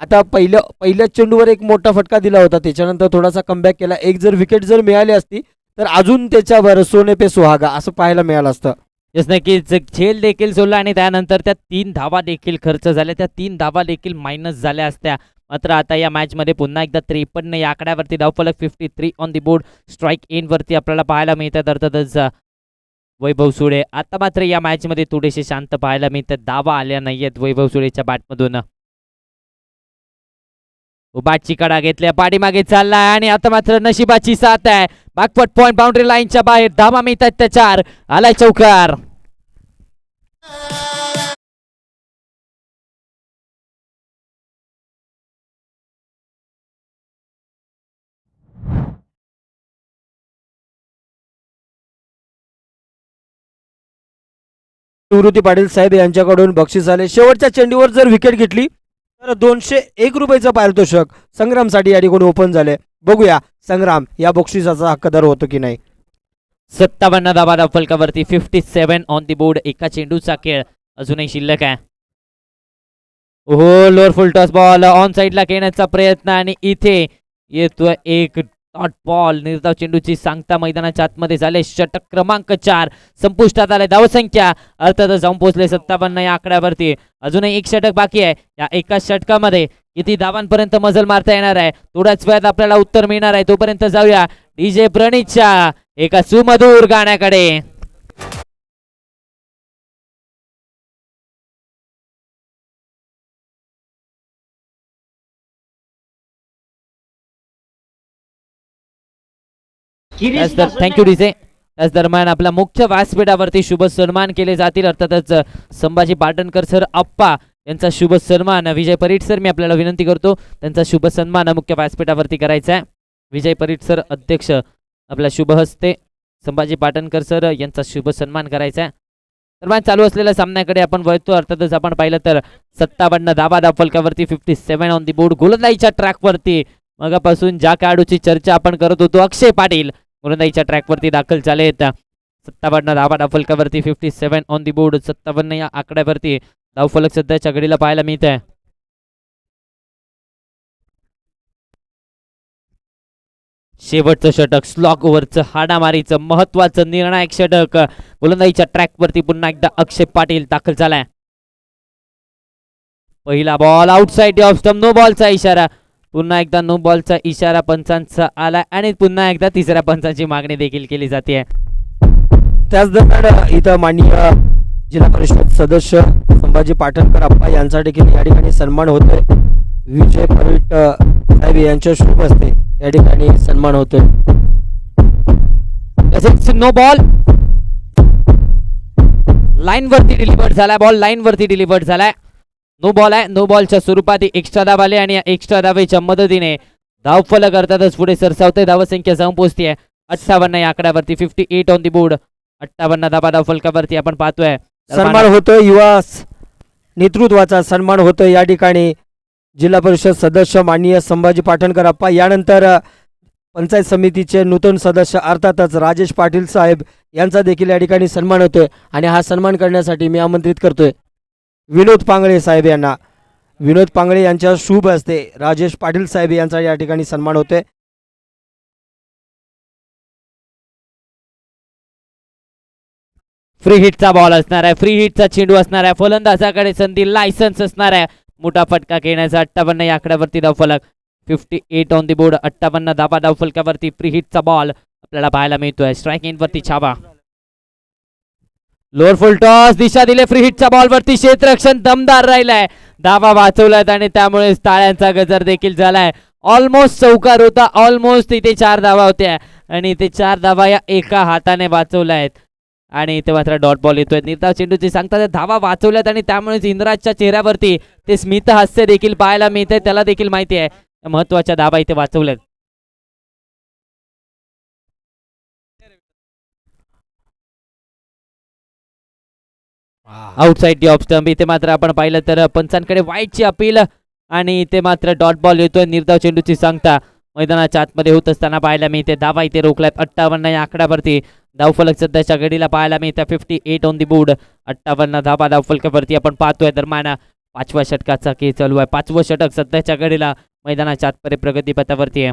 आता पहिल्या चेंडूवर एक मोठा फटका दिला होता, त्याच्यानंतर थोडासा कमबॅक केला. एक जर विकेट जर मिळाली असती तर अजून त्याच्यावर सोने पे सुहागा असं पाहायला मिळालं असतं. जस नक्कीच झेल देखील सोडला आणि त्यानंतर त्या 3 धावा देखील खर्च झाल्या, त्या 3 धावा देखील मायनस झाल्या असत्या. मात्र आता या मॅचमध्ये पुन्हा एकदा 53 या आकड्यावरती धावफलक 53 ऑन दी बोर्ड स्ट्राईक एंडवरती आपल्याला पाहायला मिळतात. अर्थातच वैभव सुळे आता मात्र या मॅचमध्ये थोडेसे शांत पाहायला मिळतात. धावा आल्या नाहीयेत वैभव सुळेच्या बॅटमधून. बॅटची कडा घेतल्या, पाठीमागे चाललाय आणि आता मात्र नशिबाची साथ आहे. बॅकवर्ड पॉइंट बाउंड्री लाईनच्या बाहेर धावा मिळतात त्या 4. आलाय चौकार. निवृत्ती पाटील साहेब यांच्याकडून बक्षीस आले. शेवटच्या चेंडूवर जर विकेट घेतली तर 201 रुपयाचं पारितोषिक संग्रामसाठी या ठिकाणी ओपन झाले. बघूया संग्राम या बक्षिसाचा हक्कदार होतो की नाही. 57 धावा धावफलकावरती 57 ऑन दी बोर्ड. एका चेंडूचा खेळ अजूनही शिल्लक आहे. हो, lower full toss ball on साईडला खेळण्याचा प्रयत्न आणि इथे येतोय एक डॉट बॉल. निर्धाव चेंडूची सांगता मैदानाच्या आतमध्ये झाले. षटक क्रमांक 4 संपुष्टात आले. धावसंख्या अर्थातच जाऊन पोहोचले 57 या आकड्यावरती. अजूनही एक षटक बाकी आहे. या एका षटकामध्ये किती धावांपर्यंत मजल मारता येणार आहे थोड्याच वेळात आपल्याला उत्तर मिळणार आहे. तोपर्यंत जाऊया डीजे प्रणीतच्या एका सुमधुर गाण्याकडे. Thank you DJ. त्याच दरम्यान आपल्या मुख्य व्यासपीठावरती शुभ सन्मान केले जातील. अर्थातच संभाजी पाटणकर सर आप्पा यांचा शुभ सन्मान. विजय परीट सर, मी आपल्याला विनंती करतो त्यांचा शुभ सन्मान मुख्य व्यासपीठावरती करायचा आहे. विजय परीट सर अध्यक्ष, आपल्या शुभ हस्ते संभाजी पाटणकर सर यांचा शुभ सन्मान करायचा आहे. दरम्यान चालू असलेल्या सामन्याकडे आपण वळतो. अर्थातच आपण पाहिलं तर 57 धावा धावफलकावरती 57 ऑन दी बोर्ड. गोलंदाजीच्या ट्रॅकवरती मगापासून ज्या खेळाडूची चर्चा आपण करत होतो अक्षय पाटील गोलंदाजीच्या ट्रॅकवरती दाखल झालेत. 57 धावा धावफलकावरती 57 ऑन दी बोर्ड. 57 या आकड्यावरती धावफलक सध्याच्या घडीला पाहायला मिळत आहे. शेवटचं षटक, स्लॉग ओव्हरचं, हाडामारीचं महत्वाचं निर्णायक षटक. गोलंदाजीच्या ट्रॅकवरती पुन्हा एकदा अक्षय पाटील दाखल झालाय. पहिला ball outside off stump, no बॉलचा इशारा. पुन्हा एकदा नो बॉलचा इशारा पंचांचा आला आणि पुन्हा एकदा तिसऱ्या पंचांची मागणी देखील केली जाते. त्याच दरम्यान इथं माननीय जिल्हा परिषद सदस्य संभाजी पाटणकर आप्पा यांचा देखील या ठिकाणी सन्मान होतोय. विजय परीट साहेब यांच्या शुभ हस्ते या ठिकाणी सन्मान होतोय. नो बॉल लाईन वरती डिलिव्हर्ड झालाय. बॉल लाईन वरती डिलिव्हर्ड झालाय. नो बॉल आहे. नो बॉलच्या स्वरूपात एक्स्ट्रा धाव आले आणि या एक्स्ट्रा धावेच्या मदतीने धावफलक अर्थातच पुढे सरसावते. धावसंख्या जाऊन पोहोचते 58 या आकड्यावरती. 58 ऑन दी बोर्ड. 58 धावा धावफलकावरती आपण पाहतोय. सन्मान होतोय. युवा नेतृत्वाचा सन्मान होतोय या ठिकाणी जिल्हा परिषद सदस्य माननीय संभाजी पाटणकर आप्पा. यानंतर पंचायत समितीचे नूतन सदस्य अर्थातच राजेश पाटील साहेब यांचा देखील या ठिकाणी सन्मान होतोय आणि हा सन्मान करण्यासाठी मी आमंत्रित करतोय विनोद पांगळे साहेब यांना. विनोद पांगळे यांच्या शुभ हस्ते राजेश पाटील साहेब यांचा या ठिकाणी सन्मान होतोय. फ्री हिटचा बॉल असणार आहे, फ्री हिटचा चेंडू असणार आहे, फलंदाजाकडे संधी लायसन्स असणार आहे मोठा फटका घेण्याचा. 58 या आकड्यावरती धावफलक, 58 ऑन दी बोर्ड, 58 धाबा धावफलकावरती फ्री हिटचा बॉल आपल्याला पाहायला मिळतोय. स्ट्राईक इन वरती छावा, लोअर फुल टॉस, दिशा दिले फ्री हिटच्या बॉल वरती, क्षेत्ररक्षण दमदार राहिलाय, धाबा वाचवल्यात आणि त्यामुळे टाळ्यांचा गजर देखील झालाय. ऑलमोस्ट चौकार होता, ऑलमोस्ट इथे 4 धावा होत्या आणि इथे 4 धावा या एका हाताने वाचवल्या आहेत आणि इथे मात्र डॉट बॉल येतोय. निर्धाव चेंडूची सांगतात धावा वाचवल्यात आणि त्यामुळेच इंद्राजच्या चेहऱ्यावरती ते स्मित हास्य देखील पाहायला मिळते. त्याला देखील माहिती आहे महत्वाच्या धावा इथे वाचवल्यात. आउटसाइड डी ऑफ स्टंप, इथे मात्र आपण पाहिलं तर पंचांकडे वाईटची अपील आणि इथे मात्र डॉट बॉल येतोय. निर्धाव चेंडूची सांगता मैदानाच्या आतमध्ये होत असताना पाहायला मिळते. धावा इथे रोखल्यात 58 या आकड्यावरती धावफलक सध्याच्या घडीला पाहायला मिळते. 58 ऑन दी बोर्ड, 58 धावा धावफलकावरती आपण पाहतोय. दरम्यान 5व्या षटकाचा खेळ चालू आहे. 5वं षटक सध्याच्या घडीला मैदानाच्या आतमध्ये प्रगतीपथावरती आहे.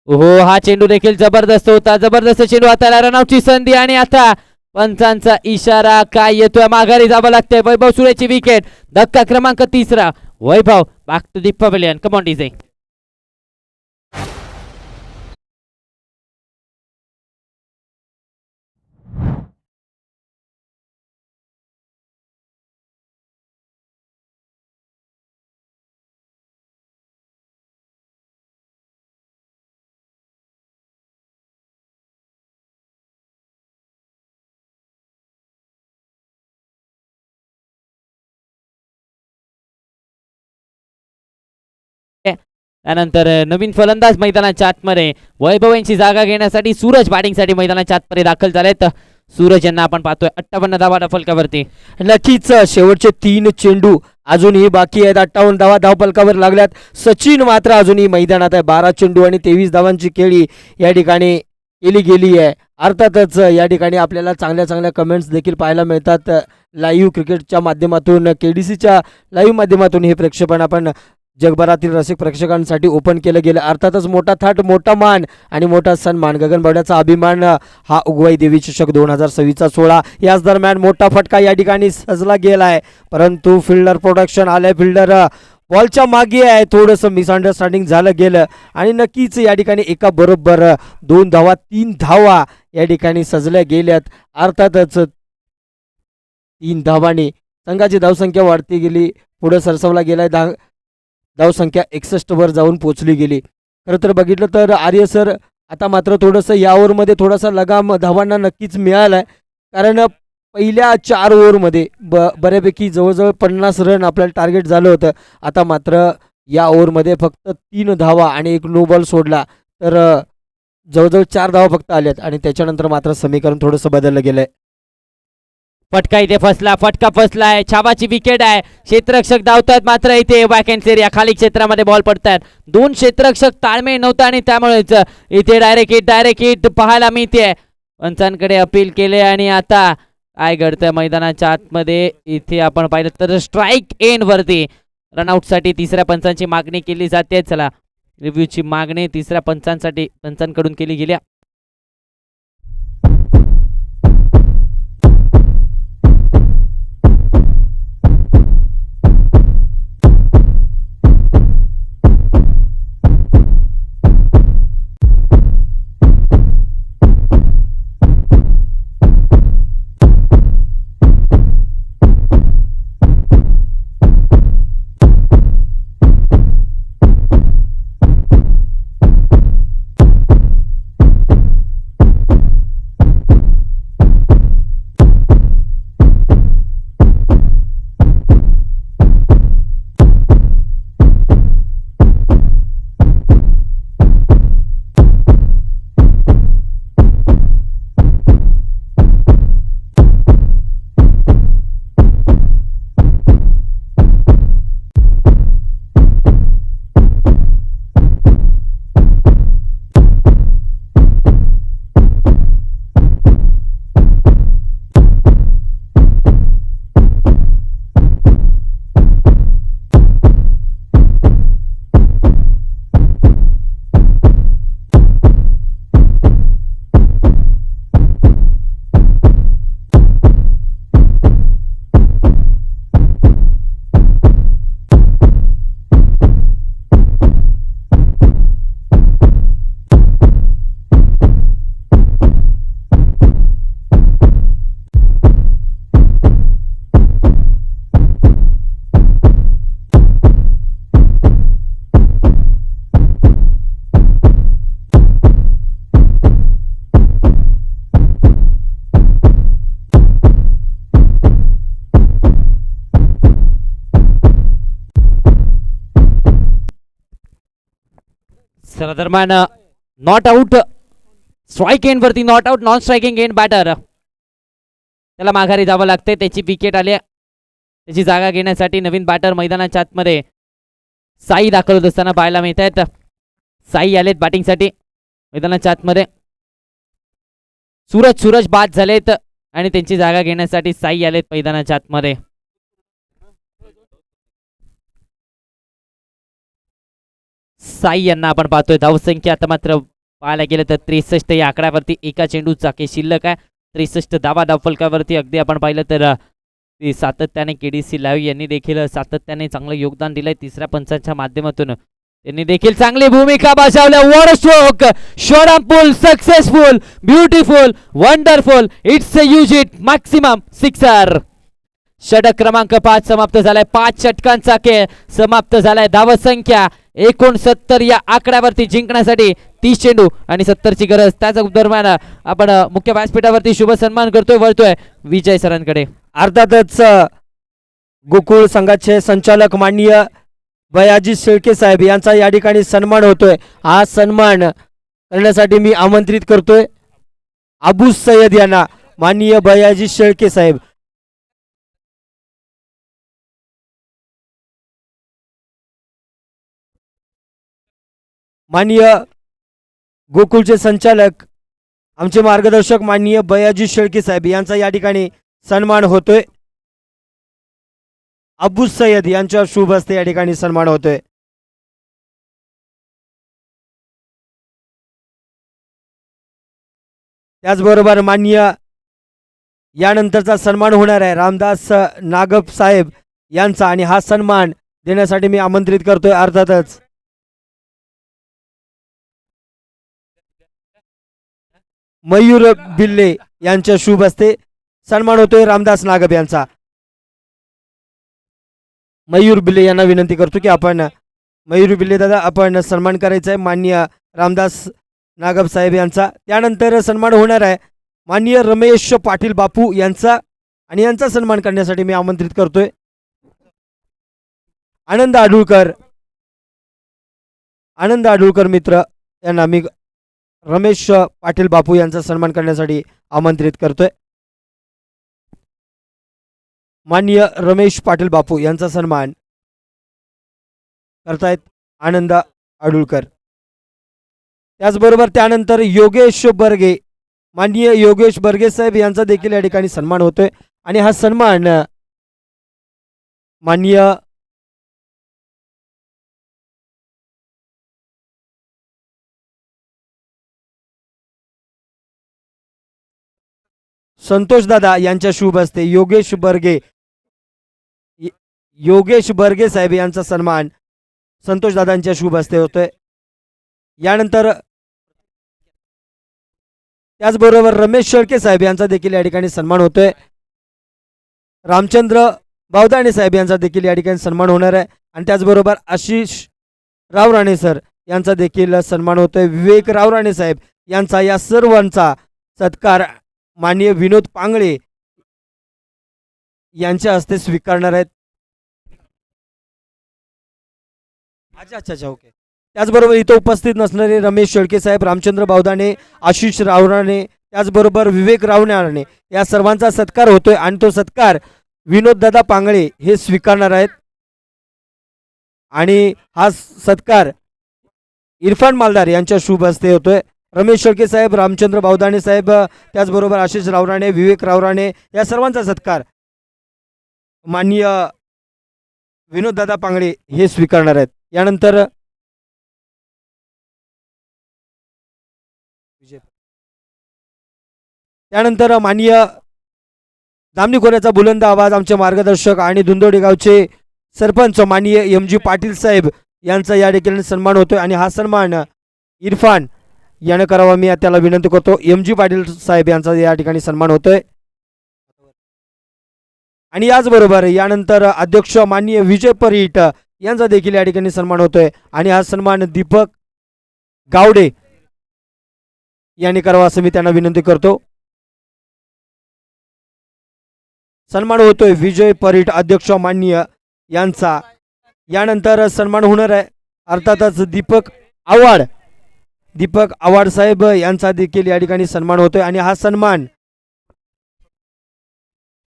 हो, हा चेंडू देखील जबरदस्त होता, जबरदस्त चेंडू, आता रनआउटची संधी आणि आता पंचांचा इशारा काय येतोय, माघारी जावं लागतंय. वैभव सुरेची विकेट, धक्का क्रमांक 3. Vaibhav back to the pavilion. Come on DJ. त्यानंतर नवीन फलंदाज मैदानाच्या आतमध्ये वैभव यांची जागा घेण्यासाठी सूरज बॅटिंगसाठी मैदानाच्या आतमध्ये दाखल झालेत. सूरज यांना आपण पाहतोय 58 धावा धावफलकावरती. नक्कीच शेवटचे 3 चेंडू अजूनही बाकी आहेत. 58 धावा धावफलकावर लागल्यात. सचिन मात्र अजूनही मैदानात आहे. 12 चेंडू आणि 23 धावांची खेळी या ठिकाणी केली गेली आहे. अर्थातच या ठिकाणी आपल्याला चांगल्या चांगल्या कमेंट्स देखील पाहायला मिळतात. लाईव्ह क्रिकेटच्या माध्यमातून, KDCच्या लाईव्ह माध्यमातून हे प्रक्षेपण आपण जगभरातील रसिक प्रेक्षकांसाठी ओपन केलं गेलं. अर्थातच मोठा थाट, मोठा मान आणि मोठा सन्मान, गगनबावड्याचा अभिमान हा उगवाई देवी चषक 2026चा 16. याच दरम्यान मोठा फटका या ठिकाणी सजला गेला आहे, परंतु फिल्डर प्रोडक्शन आलंय. फिल्डर बॉलच्या मागे आहे, थोडंसं मिसअंडरस्टँडिंग झालं गेलं आणि नक्कीच या ठिकाणी एका बरोबर 2 धावा 3 धावा या ठिकाणी सजल्या गेल्यात. अर्थातच 3 धावांनी संघाची धावसंख्या वाढती गेली, पुढे सरसवला गेलाय. धावसंख्या 61 वर जाऊन पोचली गेली. खरं तर बघितलं तर आर्य सर आता मात्र थोडंसं या ओव्हरमध्ये थोडासा लगाम धावांना नक्कीच मिळाला आहे, कारण पहिल्या 4 ओव्हरमध्ये बऱ्यापैकी जवळजवळ 50 रन आपल्याला टार्गेट झालं होतं. आता मात्र या ओव्हरमध्ये फक्त 3 धावा आणि 1 नो बॉल सोडला तर जवळजवळ 4 धावा फक्त आल्यात आणि त्याच्यानंतर मात्र समीकरण थोडंसं बदललं गेलं आहे. फटका इथे फसला, फटका फसलाय, छावाची विकेट आहे. क्षेत्ररक्षक धावतात मात्र इथे वॅकन्सी एरिया खाली क्षेत्रामध्ये बॉल पडतात. 2 क्षेत्ररक्षक ताळमेळ नव्हता आणि त्यामुळेच इथे डायरेक्ट हिट पाहायला मिळते. पंचांकडे अपील केले आणि आता काय घडतंय मैदानाच्या आतमध्ये इथे आपण पाहिलं तर स्ट्राईक एंड वरती रनआउटसाठी 3ऱ्या पंचांची मागणी केली जाते. चला, रिव्ह्यूची मागणी 3ऱ्या पंचांकडून केली गेली. चला दरम्यान नॉट आउट स्ट्राईक एंड वरती not out non striking end batter त्याला माघारी जावं लागते. त्याची विकेट आली. त्याची जागा घेण्यासाठी नवीन बॅटर मैदानाच्या आतमध्ये साई दाखल होत असताना पाहायला मिळत आहेत. साई आलेत बॅटिंगसाठी मैदानाच्या आतमध्ये. सूरज बाद झालेत आणि त्यांची जागा घेण्यासाठी साई आलेत मैदानाच्या आतमध्ये. साई यांना आपण पाहतोय. धावसंख्या आता मात्र पाहायला गेलं तर 63 या आकड्यावरती एका चेंडूचा के शिल्लक आहे. 63 धावा धावफलकावरती. अगदी आपण पाहिलं तर सातत्याने केडीसी लाईव्ह यांनी देखील सातत्याने चांगलं योगदान दिलंय. तिसऱ्या पंचांच्या माध्यमातून त्यांनी देखील चांगली भूमिका बजावल्या. What stroke, shot on pull, successful, beautiful, wonderful, it's a use it, maximum sixer. षटक क्रमांक 5 समाप्त झालाय. 5 षटकांचा खेळ समाप्त झालाय. धावसंख्या 69 या आकड्यावरती जिंकण्यासाठी 30 चेंडू आणि 70 ची गरज. त्याच दरम्यान आपण मुख्य व्यासपीठावरती शुभ सन्मान करतोय, वळतोय विजय सरांकडे. अर्थातच गोकुळ संघाचे संचालक माननीय बयाजी शेळके साहेब यांचा या ठिकाणी सन्मान होतोय. हा सन्मान करण्यासाठी मी आमंत्रित करतोय अबू सय्यद यांना. माननीय बयाजी शेळके साहेब. माननीय गोकुळचे संचालक आमचे मार्गदर्शक माननीय बयाजी शेळके साहेब यांचा या ठिकाणी सन्मान होतोय. अबू सय्यद यांच्या शुभ हस्ते या ठिकाणी सन्मान होतोय. त्याचबरोबर माननीय यानंतरचा सन्मान होणार आहे रामदास नागप साहेब यांचा आणि हा सन्मान देण्यासाठी मी आमंत्रित करतोय. अर्थातच मयूर बिल्ले यांच्या शुभ हस्ते सन्मान होतोय रामदास नागप यांचा. मयूर बिल्ले यांना विनंती करतो की आपण मयूर बिल्ले दादा आपण सन्मान करायचा आहे माननीय रामदास नागप साहेब यांचा. त्यानंतर सन्मान होणार आहे माननीय रमेश पाटील बापू यांचा आणि यांचा सन्मान करण्यासाठी मी आमंत्रित करतोय आनंद आडुळकर मित्र यांना मी रमेश पाटील बापू यांचा सन्मान करण्यासाठी आमंत्रित करतोय. माननीय रमेश पाटील बापू यांचा सन्मान करतायत आनंद आडुळकर. त्याचबरोबर त्यानंतर योगेश बर्गे माननीय योगेश बर्गे साहेब यांचा देखील या ठिकाणी सन्मान होतोय आणि हा सन्मान माननीय संतोष दादा यांच्या शुभ हस्ते योगेश बर्गे साहेब यांचा सन्मान संतोष दादांच्या शुभ हस्ते होतोय. यानंतर त्याचबरोबर रमेश शेळके साहेब यांचा देखील या ठिकाणी सन्मान होतोय. रामचंद्र बावदाणे साहेब यांचा देखील या ठिकाणी सन्मान होणार आहे आणि त्याचबरोबर आशिष रावराणे सर यांचा देखील सन्मान होतोय. विवेक रावराणे साहेब यांचा या सर्वांचा सत्कार माननीय विनोद पांगळे यांच्या हस्ते स्वीकारणार आहेत. अच्छा ओके. त्याचबरोबर इथं उपस्थित नसणारे रमेश शेळके साहेब, रामचंद्र बावदाणे, आशिष रावराणे, त्याचबरोबर विवेक रावराणे या सर्वांचा सत्कार होतोय आणि तो सत्कार विनोद दादा पांगळे हे स्वीकारणार आहेत आणि हा सत्कार इरफान मालदार यांच्या शुभ हस्ते होतोय. रमेश शेळके साहेब, रामचंद्र बावदाणे साहेब, त्याचबरोबर आशिष रावराणे, विवेक रावराणे या सर्वांचा सत्कार माननीय विनोददादा पांगळे हे स्वीकारणार आहेत. यानंतर माननीय दामणी खोऱ्याचा बुलंद आवाज आमचे मार्गदर्शक आणि धुंदोडी गावचे सरपंच माननीय MG पाटील साहेब यांचा या ठिकाणी सन्मान होतोय आणि हा सन्मान इरफान यानं करावा मी त्याला विनंती करतो. MG पाटील साहेब यांचा या ठिकाणी सन्मान होतोय आणि याचबरोबर यानंतर अध्यक्ष माननीय विजय परीट यांचा देखील या ठिकाणी सन्मान होतोय आणि हा सन्मान दीपक गावडे यांनी करावा असं मी त्यांना विनंती करतो. सन्मान होतोय विजय परीट अध्यक्ष माननीय यांचा. यानंतर सन्मान होणार आहे अर्थातच दीपक आव्हाड दीपक आव्हाड साहेब यांचा देखील या ठिकाणी सन्मान होतोय आणि हा सन्मान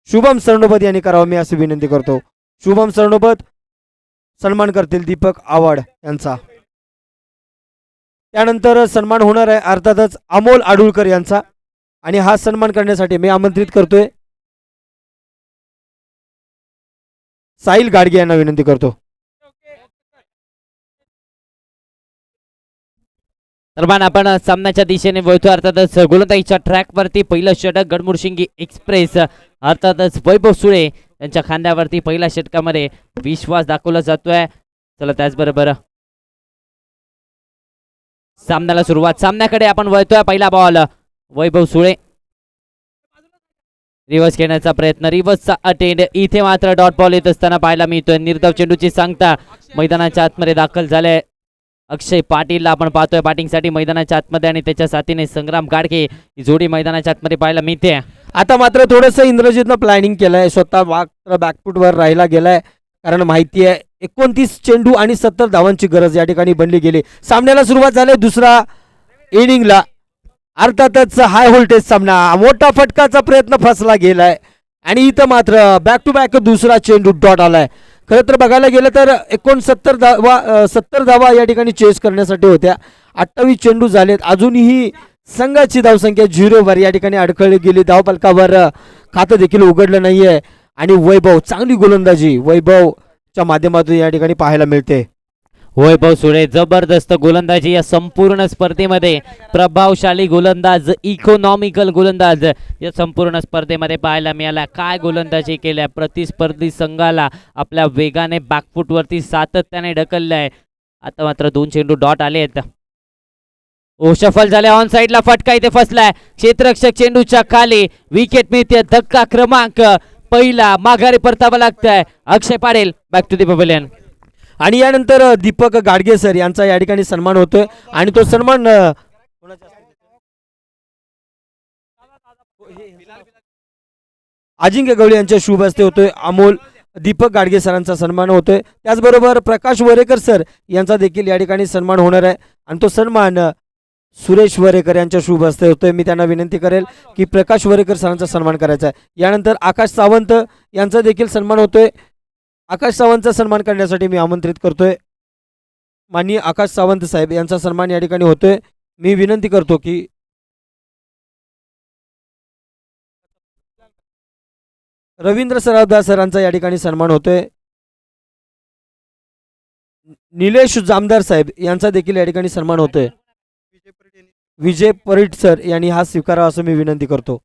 शुभम सरनोबत यांनी करावा मी अशी विनंती करतो. शुभम सरनोबत सन्मान करतील दीपक आव्हाड यांचा. त्यानंतर सन्मान होणार आहे अर्थातच अमोल आडुळकर यांचा आणि हा सन्मान करण्यासाठी मी आमंत्रित करतोय साहिल गाडगे यांना विनंती करतो. दरम्यान आपण सामन्याच्या दिशेने वळतो. अर्थातच गोलंदाजीच्या ट्रॅकवरती पहिलं षटक गडमुडशिंगी एक्सप्रेस अर्थातच वैभव सुळे यांच्या खांद्यावरती पहिल्या षटकामध्ये विश्वास दाखवला जातोय. चला त्याचबरोबर सामन्याला सुरुवात. सामन्याकडे आपण वळतोय. पहिला बॉल वैभव सुळे, रिव्हर्स खेळण्याचा प्रयत्न, रिव्हर्सचा अटेंड. इथे मात्र डॉट बॉल येत असताना पाहायला मिळतोय. निर्धाव चेंडूची सांगता मैदानाच्या आतमध्ये दाखल झाले अक्षय पाटीलला आपण पाहतोय बॅटिंगसाठी मैदानाच्या आतमध्ये आणि त्याच्या साथीने संग्राम गाडगे ही जोडी मैदानाच्या आतमध्ये पाहायला मिळते. आता मात्र थोडंसं इंद्रजितनं प्लॅनिंग केलंय. स्वतः मात्र बॅकफुटवर राहिला गेलाय कारण माहिती आहे 29 चेंडू आणि 70 धावांची गरज या ठिकाणी बनली गेली. सामन्याला सुरुवात झाली दुसरा इनिंगला. अर्थातच हाय व्होल्टेज सामना, मोठा फटकाचा प्रयत्न फसला गेलाय आणि इथं मात्र बॅक टू बॅक दुसरा चेंडू डॉट आलाय. खरं तर बघायला गेलं तर 70 धावा या ठिकाणी चेस करण्यासाठी होत्या. 28 चेंडू झालेत. अजूनही संघाची धावसंख्या 0वर या ठिकाणी अडखळली गेली. धावफलकावर खातं देखील उघडलं नाहीये आणि वैभव, चांगली गोलंदाजी वैभवच्या माध्यमातून या ठिकाणी पाहायला मिळते. वैभव सुळे जबरदस्त गोलंदाजी या संपूर्ण स्पर्धेमध्ये, प्रभावशाली गोलंदाज, इकॉनॉमिकल गोलंदाज या संपूर्ण स्पर्धेमध्ये पाहायला मिळाला. काय गोलंदाजी केल्या, प्रतिस्पर्धी संघाला आपल्या वेगाने बॅकफुटवरती सातत्याने ढकललंय. आता मात्र 2 चेंडू डॉट आले आहेत. सफल झाले. ऑन साइडला फटका इथे फसलाय. क्षेत्ररक्षक चेंडूच्या खाली, विकेट मिळते. धक्का क्रमांक पहिला, माघारी परतावा लागतंय. Akshay Patil back to the pavilion. आणि यानंतर दीपक गाडगे सर यांचा या ठिकाणी सन्मान होतोय आणि तो सन्मान अजिंक्य गवळी यांच्या शुभ हस्ते होतोय. अमोल दीपक गाडगे सरांचा सन्मान होतोय. त्याचबरोबर प्रकाश वरेकर सर यांचा देखील या ठिकाणी सन्मान होणार आहे आणि तो सन्मान सुरेश वरेकर यांच्या शुभ हस्ते होतोय. मी त्यांना विनंती करेल की प्रकाश वरेकर सरांचा सन्मान करायचा आहे. यानंतर आकाश सावंत यांचा देखील सन्मान होतोय. आकाश सावंतचा सन्मान करण्यासाठी मी आमंत्रित करतोय माननीय आकाश सावंत साहेब यांचा सन्मान या ठिकाणी होतोय. मी विनंती करतो की रवींद्र सरावदा सरांचा या ठिकाणी सन्मान होतोय. निलेश जामदार साहेब यांचा देखील या ठिकाणी सन्मान होतोय. विजय परीट सर यांनी हा स्वीकारावा असं मी विनंती करतो.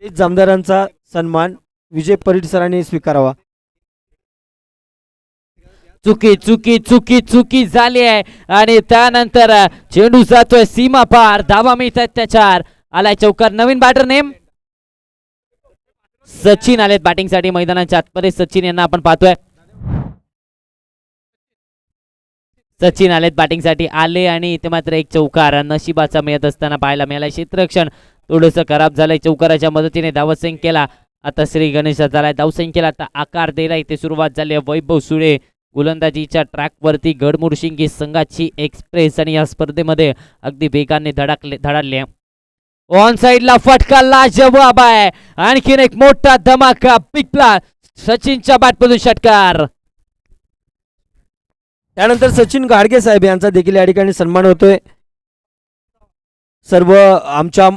जामदारांचा सन्मान विजय परीट सरांनी स्वीकारावा. चुकी चुकी चुकी चुकी झाली आहे आणि त्यानंतर चेंडू जातोय सीमा पार. धावा मिळतात त्याच्यावर. आलाय चौकार. नवीन बॅटर नेम सचिन आलेत बॅटिंगसाठी मैदानाच्या आतमध्ये. सचिन यांना आपण पाहतोय. सचिन आलेत बॅटिंगसाठी आले आणि इथे मात्र एक चौकार नशिबाचा मिळत असताना पाहायला मिळाला. क्षेत्ररक्षण थोडंसं खराब झालंय. चौकाराच्या मदतीने धावसंख्येला आता श्री गणेश झालाय. धावसंख्येला आता आकार द्यायला इथे सुरुवात झाली आहे. वैभव सुळे गोलंदाजीच्या ट्रॅकवरती गडमुडशिंगी संघाची एक्सप्रेस आणि या स्पर्धेमध्ये अगदी वेगाने धडाडले. ऑन साइडला फटका लाजवाब आहे. आणखीन एक मोठा धमाका पिकला सचिनच्या बॅटमधून षटकार. त्यानंतर सचिन गाडगे साहेब यांचा देखील या ठिकाणी सन्मान होतोय. सर्व आमच्या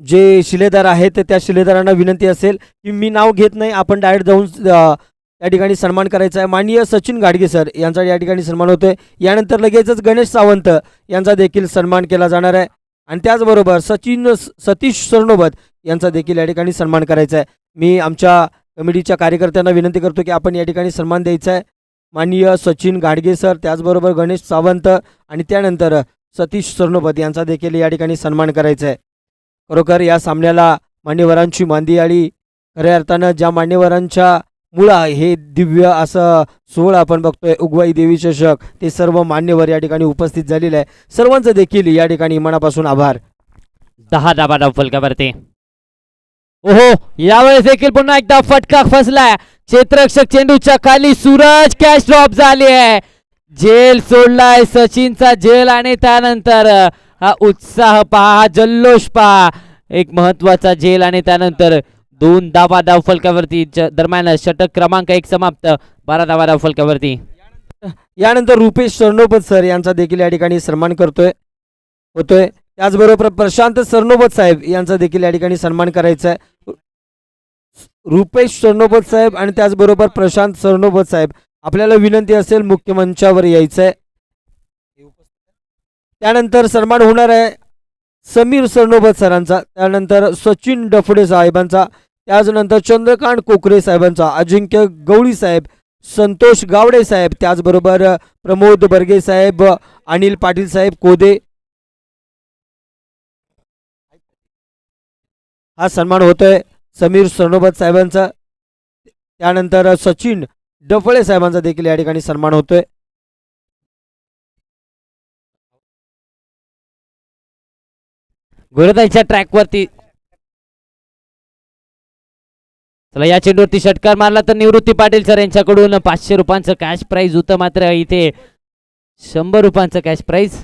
जे शिलेदार आहेत त्या शिलेदारांना विनंती असेल की मी नाव घेत नाही, आपण डायरेक्ट जाऊन त्या ठिकाणी सन्मान करायचा आहे. माननीय सचिन गाडगे सर यांचा या ठिकाणी सन्मान होतोय. यानंतर लगेचच गणेश सावंत यांचा देखील सन्मान केला जाणार आहे आणि त्याचबरोबर सतीश सरनोबत यांचा देखील या ठिकाणी सन्मान करायचा आहे. मी आमच्या कमिटीच्या कार्यकर्त्यांना विनंती करतो की आपण या ठिकाणी सन्मान द्यायचा आहे. माननीय सचिन गाडगे सर, त्याचबरोबर गणेश सावंत आणि त्यानंतर सतीश सरनोबत यांचा देखील या ठिकाणी सन्मान करायचा आहे. खरोखर या सामन्याला मान्यवरांची मांदियाळी, खऱ्या अर्थानं ज्या मान्यवरांच्या मुळा हे दिव्य असं सोहळा आपण बघतोय, उगवाई देवी चषक, ते सर्व मान्यवर या ठिकाणी उपस्थित झालेले आहे. सर्वांचं देखील या ठिकाणी मनापासून आभार. 10 धाबा डाव फलकावरती. ओहो, यावेळेस देखील पुन्हा एकदा फटका फसलाय. क्षेत्ररक्षक चेंडूच्या खाली. सूरज कॅच ड्रॉप झाली आहे. जेल सोडलाय सचिनचा जेल आणि त्यानंतर हा उत्साह पहा, हा जल्लोष पहा, एक महत्वाचा जेल आणि त्यानंतर 2 धावा धावफलकावरती दरम्यान षटक क्रमांक 1 समाप्त, 12 धावा धावफलकावरती. यानंतर रुपेश सरनोबत सर यांचा देखील या ठिकाणी सन्मान होतोय. त्याचबरोबर प्रशांत सरनोबत साहेब यांचा देखील या ठिकाणी सन्मान करायचा आहे. रुपेश सरनोबत साहेब आणि त्याचबरोबर प्रशांत सरनोबत साहेब आपल्याला विनंती असेल मुख्य मंचावर यायचं आहे. त्यानंतर सन्मान होणार आहे समीर सरनोबत सरांचा, त्यानंतर सचिन डफडे साहेबांचा, त्याचनंतर चंद्रकांत कोकरे साहेबांचा, अजिंक्य गवळी साहेब, संतोष गावडे साहेब, त्याचबरोबर प्रमोद बर्गे साहेब, अनिल पाटील साहेब कोदे हा सन्मान होतोय समीर सरनोबत साहेबांचा. त्यानंतर सचिन डफळे साहेबांचा देखील या ठिकाणी सन्मान होतोय. गोलंदाजीच्या ट्रॅकवरती चला, या चेंडूवरती षटकार मारला तर निवृत्ती पाटील सर यांच्याकडून 500 रुपयांचं कॅश प्राइज होतं, मात्र इथे 100 रुपयांचं कॅश प्राइज.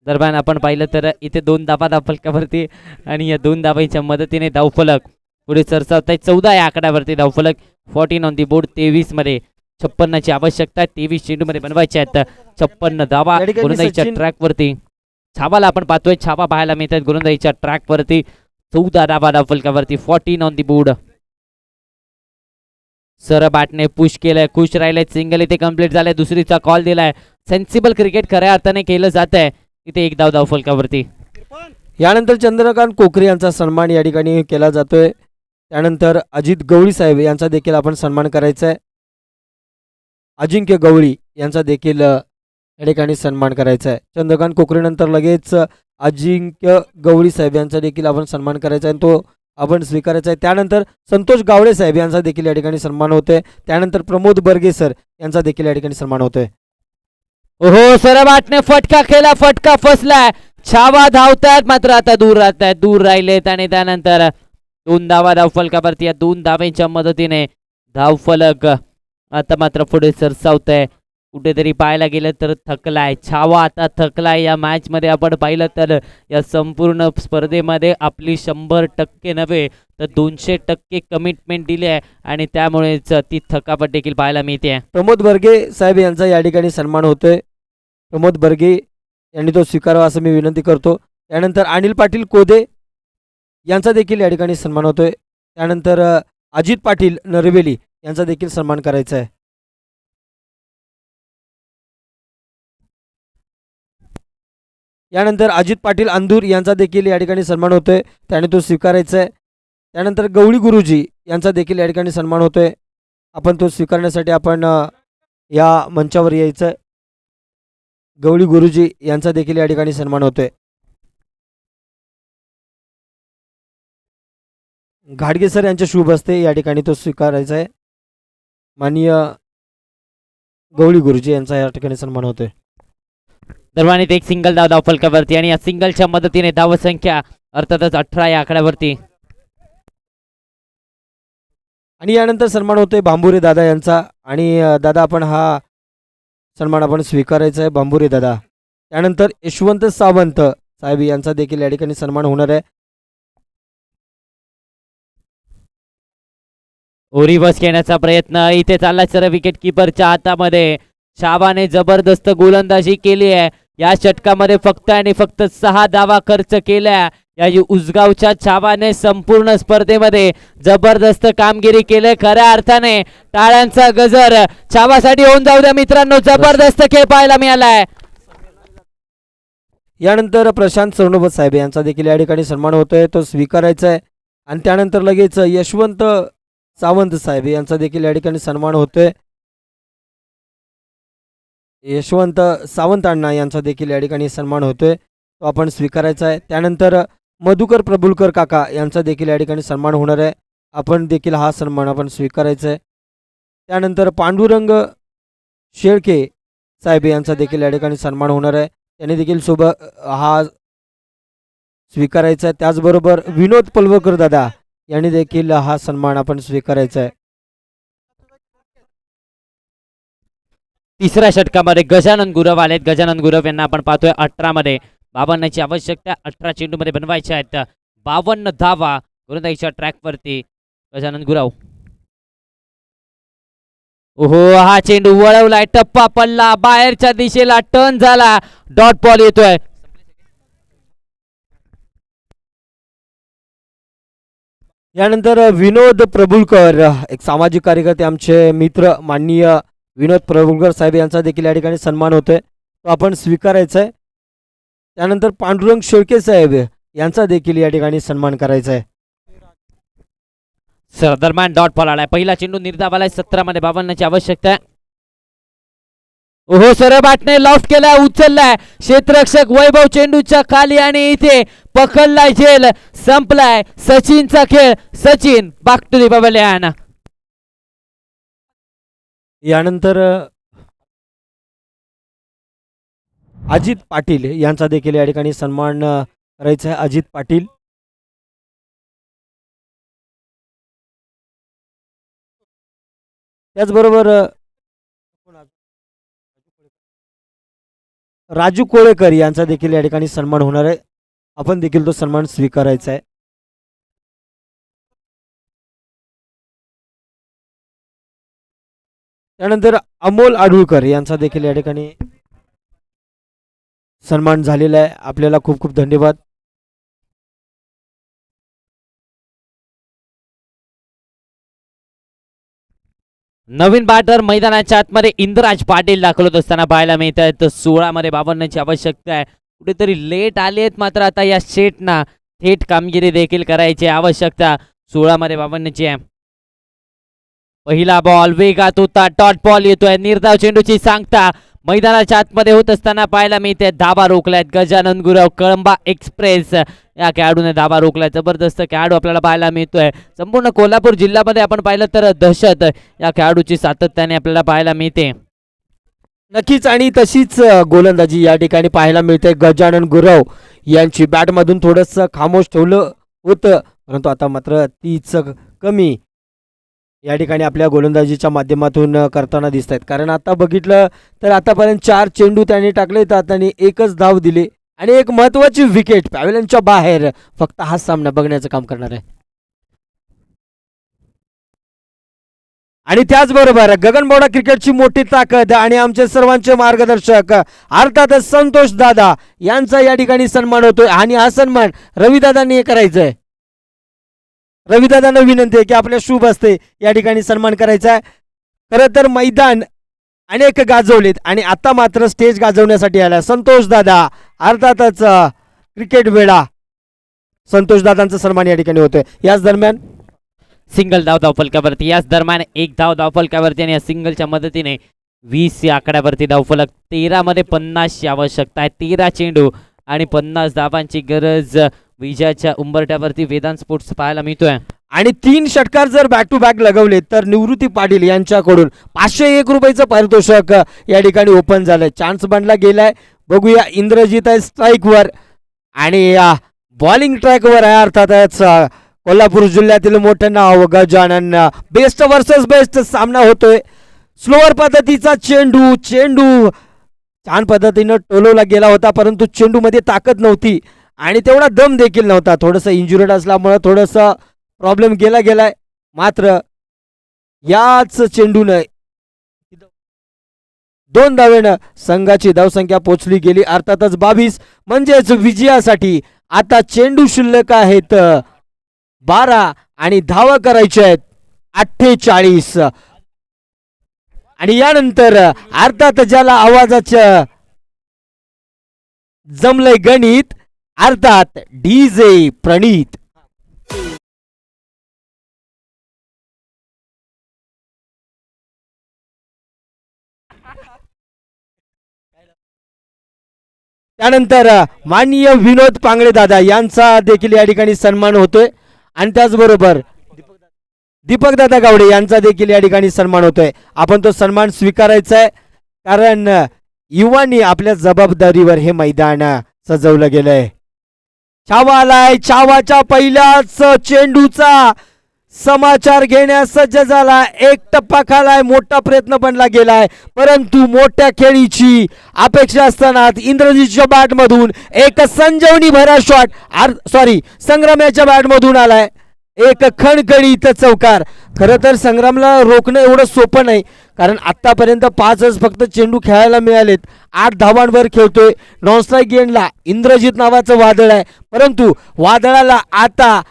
दरम्यान आपण पाहिलं तर इथे 2 धावा धावफलकावरती आणि या 2 धावांच्या मदतीने धावफलक पुढे सरसावत आहे. 14 या आकड्यावरती धावफलक, 14 ऑन दी बोर्ड. 23 मध्ये 56 ची आवश्यकता, 23 चेंडूमध्ये बनवायचे आहेत 56 धावा. या ठिकाणी गोलंदाजीच्या सचिन- ट्रॅकवरती छावाला आपण पाहतोय, छावा पाहायला मिळतात गोलंदाजीच्या ट्रॅकवरती. 14 धावा धावफलकावरती, 14 ऑन दी बोर्ड. सर बॅटने पुश केलंय, खुश राहिले, सिंगल इथे कंप्लीट झालंय, दुसरीचा कॉल दिलाय. सेन्सिबल क्रिकेट खऱ्या अर्थाने केलं जात आहे. इथे 1 धाव धावफलकावरती. यानंतर चंद्रकांत कोकरे यांचा सन्मान या ठिकाणी केला जातोय. त्यानंतर अजित गवळी साहेब यांचा देखील आपण सन्मान करायचा आहे. अजिंक्य गवळी यांचा देखील या ठिकाणी सन्मान करायचा आहे. चंद्रकांत कोकरे नंतर लगेच अजिंक्य गवळी साहेब यांचा देखील आपण सन्मान करायचा आहे, तो आपण स्वीकारायचा आहे. त्यानंतर संतोष गावडे साहेब यांचा देखील या ठिकाणी सन्मान होतोय. त्यानंतर प्रमोद बर्गे सर यांचा देखील या ठिकाणी सन्मान होतोय. हो, सरबाटने फटका केला, फटका फसलाय. छावा धावतात मात्र आता दूर राहत आहेत, दूर राहिलेत आणि त्यानंतर 2 धावा धावफलकावरती. या 2 धावांच्या मदतीने धावफलक आता मात्र पुढे सरसावत आहे. कुठेतरी पाहायला गेलं तर थकलाय छावा, आता थकलाय. या मॅच मध्ये आपण पाहिलं तर या संपूर्ण स्पर्धेमध्ये आपली 100% नव्हे तर 200% कमिटमेंट दिली आहे आणि त्यामुळेच ती थकावट देखील पाहायला मिळते. प्रमोद बर्गे साहेब यांचा या ठिकाणी सन्मान होतोय. प्रमोद बर्गे यांनी तो स्वीकारावा असं मी विनंती करतो. त्यानंतर अनिल पाटील कोदे यांचा देखील या ठिकाणी सन्मान होतोय. त्यानंतर अजित पाटील नरवेली यांचा देखील सन्मान करायचा आहे. यानंतर अजित पाटील अंदूर यांचा देखील या ठिकाणी सन्मान होतोय, त्याने तो स्वीकारायचा आहे. त्यानंतर गवळी गुरुजी यांचा देखील या ठिकाणी सन्मान होतोय, आपण तो स्वीकारण्यासाठी आपण या मंचावर यायचं आहे. गवळी गुरुजी यांचा देखील या ठिकाणी सन्मान होतोय. घाडगे सर यांच्या शुभ हस्ते या ठिकाणी तो स्वीकारायचा आहे. माननीय गवळी गुरुजी यांचा या ठिकाणी सन्मान होतोय. दरम्यान इथे एक सिंगल धाव धावफलकावरती आणि या सिंगलच्या मदतीने धावसंख्या अर्थातच 18 या आकड्यावरती. आणि यानंतर सन्मान होतोय भांबुरे दादा यांचा आणि दादा आपण हा सन्मान आपण स्वीकारायचा आहे भांबुरे दादा. त्यानंतर यशवंत सावंत साहेब यांचा देखील या ठिकाणी सन्मान होणार आहे. ओरी बस घेण्याचा प्रयत्न इथे चालला सर, विकेट किपरच्या हातामध्ये. शाबाने जबरदस्त गोलंदाजी केली आहे. या षटकामध्ये फक्त आणि फक्त 6 धावा खर्च केल्या. या उसगावच्या छावाने संपूर्ण स्पर्धेमध्ये जबरदस्त कामगिरी केली. खऱ्या अर्थाने टाळ्यांचा गजर छावासाठी होऊन जाऊ द्या मित्रांनो, जबरदस्त खेळ पाहायला मिळालाय. यानंतर प्रशांत सरनोबत साहेब यांचा देखील या ठिकाणी सन्मान होतोय, तो स्वीकारायचा आहे. आणि त्यानंतर लगेच यशवंत सावंत साहेब यांचा देखील या ठिकाणी सन्मान होतोय. यशवंत सावंत अण्णा यांचा देखील या ठिकाणी सन्मान होतोय, तो आपण स्वीकारायचा आहे. त्यानंतर मधुकर प्रभुलकर काका यांचा देखील या ठिकाणी सन्मान होणार आहे, आपण देखील हा सन्मान आपण स्वीकारायचा आहे. त्यानंतर पांडुरंग शेळके साहेब यांचा देखील या ठिकाणी सन्मान होणार आहे, त्यांनी देखील हा स्वीकारायचा आहे. त्याचबरोबर विनोद पलवकर दादा यांनी देखील हा सन्मान आपण स्वीकारायचा आहे. तिसऱ्या षटकामध्ये गजानन गुरव आलेत. गजानन गुरव यांना आपण पाहतोय 18 मध्ये. 52ची आवश्यकता 18 चेंडूमध्ये बनवायच्या आहेत. 52 धावा गोलंदाजीच्या ट्रॅकवरती गजानन गुरव. ओहो, हा चेंडू वळवलाय, टप्पा पडला, बाहेरच्या दिशेला टर्न झाला, डॉट बॉल येतोय. यानंतर विनोद प्रभुलकर, एक सामाजिक कार्यकर्ते, आमचे मित्र माननीय विनोद प्रभुलकर साहेब यांचा देखील या ठिकाणी सन्मान होतोय, तो आपण स्वीकारायचा आहे. त्यानंतर पांडुरंग शेळके साहेब यांचा देखील या ठिकाणी सन्मान करायचा आहे. दरम्यान डॉट बॉल आलाय. पहिला चेंडू निर्धाव आलाय. 17 मध्ये 52ची आवश्यकता आहे. ओहो, सरळ बाटने लॉफ्ट केलाय, उचललाय क्षेत्ररक्षक वैभव चेंडूच्या खाली आणि इथे पकडलाय झेल. संपलाय सचिनचा खेळ. Sachin back to the pavilion. यानंतर अजित पाटील यांचा देखील या ठिकाणी सन्मान करायचा आहे. अजित पाटील. त्याचबरोबर राजू कोळेकर यांचा देखील या ठिकाणी सन्मान होणार आहे. आपण देखील तो सन्मान स्वीकारायचा आहे. त्यानंतर अमोल आडुळकर यांचा देखील या ठिकाणी सन्मान झालेला आहे. आपल्याला खूप खूप धन्यवाद. नवीन बॅटर मैदानाच्या आतमध्ये इंद्राज पाटील दाखल असताना पाहायला मिळत आहेत. 16 मध्ये 52ची आवश्यकता आहे. कुठेतरी लेट आले आहेत, मात्र आता या शेटना थेट कामगिरी देखील करायची आवश्यकता 16 मध्ये 52ची आहे. पहिला बॉल वेगात होता, डॉट बॉल येतोय. निर्धाव चेंडूची सांगता मैदानाच्या आतमध्ये होत असताना पाहायला मिळते. धाबा रोखल्यात गजानन गुरव. कळंबा एक्सप्रेस या खेळाडूने धाबा रोखलाय. जबरदस्त खेळाडू आपल्याला पाहायला मिळतोय. संपूर्ण कोल्हापूर जिल्ह्यामध्ये आपण पाहिलं तर दहशत या खेळाडूची सातत्याने आपल्याला पाहायला मिळते. नक्कीच, आणि तशीच गोलंदाजी या ठिकाणी पाहायला मिळते. गजानन गुरव यांची बॅटमधून थोडंसं खामोश ठेवलं होतं, परंतु आता मात्र तीच कमी या ठिकाणी आपल्या गोलंदाजीच्या माध्यमातून करताना दिसत आहेत. कारण आता बघितलं तर आतापर्यंत 4 चेंडू त्यांनी टाकले, तर त्यांनी एकच धाव दिली आणि एक महत्वाची विकेट पॅव्हलियनच्या बाहेर. फक्त हा सामना बघण्याचं काम करणार आहे. आणि त्याचबरोबर गगनबावडा क्रिकेटची मोठी ताकद आणि आमचे सर्वांचे मार्गदर्शक अर्थातच संतोष दादा यांचा या ठिकाणी सन्मान होतोय. आणि हा सन्मान रविदादांनी करायचा आहे. रविदादांना विनंती आहे की आपल्या शुभ हस्ते या ठिकाणी सन्मान करायचा आहे. खरं तर मैदान अनेक गाजवलेत आणि आता मात्र स्टेज गाजवण्यासाठी आला संतोष दादा, अर्थातच क्रिकेट वेळा संतोष दादांचा सन्मान या ठिकाणी होतोय. याच दरम्यान सिंगल धाव धावफलकावरती. याच दरम्यान एक धाव धावफलकावरती आणि या सिंगलच्या मदतीने 20 या आकड्यावरती धावफलक. 13 मध्ये 50ची आवश्यकता आहे. 13 चेंडू आणि 50 धावांची गरज विजयाच्या उंबरठ्यावरती वेदांत स्पोर्ट्स पाहायला मिळतोय. आणि 3 षटकार जर बॅक टू बॅक लगवले तर निवृत्ती पाटील यांच्याकडून 501 रुपयाचं पारितोषिक या ठिकाणी ओपन झालंय. चान्स बनला गेलाय. बघूया, इंद्रजित आहे स्ट्राईकवर आणि बॉलिंग ट्रॅकवर आहे. अर्थातच कोल्हापूर जिल्ह्यातील मोठं नाव गजानन. बेस्ट वर्सेस बेस्ट सामना होतोय. स्लोअर पद्धतीचा चेंडू छान पद्धतीनं टोलवला गेला होता, परंतु चेंडूमध्ये ताकद नव्हती आणि तेवढा दम देखील नव्हता. थोडंसं इंजुर्ड असल्यामुळे थोडंसं प्रॉब्लेम गेलाय. मात्र याच चेंडूनं 2 धावेनं संघाची धावसंख्या पोहोचली गेली. अर्थातच 22, म्हणजेच विजयासाठी आता चेंडू शिल्लक आहेत 12 आणि धावा करायच्या आहेत 48. आणि यानंतर अर्थात ज्याला आवाजाचं जमलंय गणित, अर्थात डीजे प्रणीत. त्यानंतर माननीय विनोद पांगळे दादा यांचा देखील या ठिकाणी सन्मान होतोय. आणि त्याचबरोबर दीपक दादा गावडे यांचा देखील या ठिकाणी सन्मान होतोय. आपण तो सन्मान स्वीकारायचा आहे, कारण युवांनी आपल्या जबाबदारीवर हे मैदान सजवलं गेलंय. छावा आलाय. छावाच्या पहिल्याच चेंडूचा समाचार घेण्यास सज्ज झाला. एक टप्पा खालाय, मोठा प्रयत्न बनला गेलाय, परंतु मोठ्या खेळीची अपेक्षा असताना इंद्रजीतच्या बॅट मधून एक संजीवनी भरा शॉट संग्रामाच्या बॅट मधून आलाय एक खणखणीत चौकार. खरं तर संग्रामला रोखणं एवढं सोपं नाही, कारण आतापर्यंत 5च फक्त चेंडू खेळायला मिळालेत. 8 धावांवर खेळतोय. नॉन स्ट्राईक गेंडला इंद्रजीत नावाचं वादळ आहे, परंतु वादळाला आता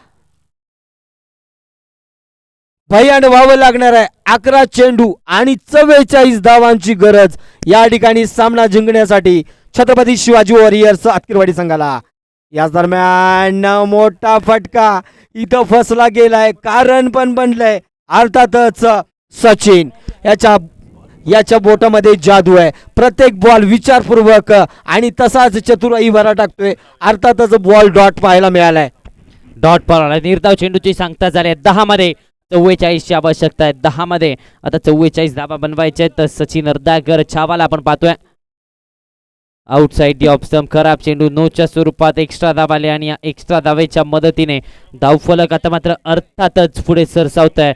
भयान व्हावं लागणार आहे. 11 चेंडू आणि 44 धावांची गरज या ठिकाणी सामना जिंकण्यासाठी छत्रपती शिवाजी वॉरियर्स आतकिरवाडी संघाला. याच दरम्यान मोठा फटका इथं फसला गेलाय, कारण पण बनलंय अर्थातच सचिन याच्या बोटामध्ये जादू आहे. प्रत्येक बॉल विचारपूर्वक आणि तसाच चतुराई भरा टाकतोय. अर्थातच बॉल डॉट पाहायला मिळालाय. डॉट पॉल निर्धाव चेंडूची सांगता झाली 10 मध्ये 44 ची आवश्यकता आहे. 10 मध्ये आता 44 धावा बनवायच्या आहेत. तर सचिन अर्धाकर छावाला आपण पाहतोय आउटसाइड ऑफ स्टंप. खराब चेंडू नोच्या स्वरूपात एक्स्ट्रा धाव आले आणि या एक्स्ट्रा धावेच्या मदतीने धावफलक आता मात्र अर्थातच पुढे सरसावत आहे.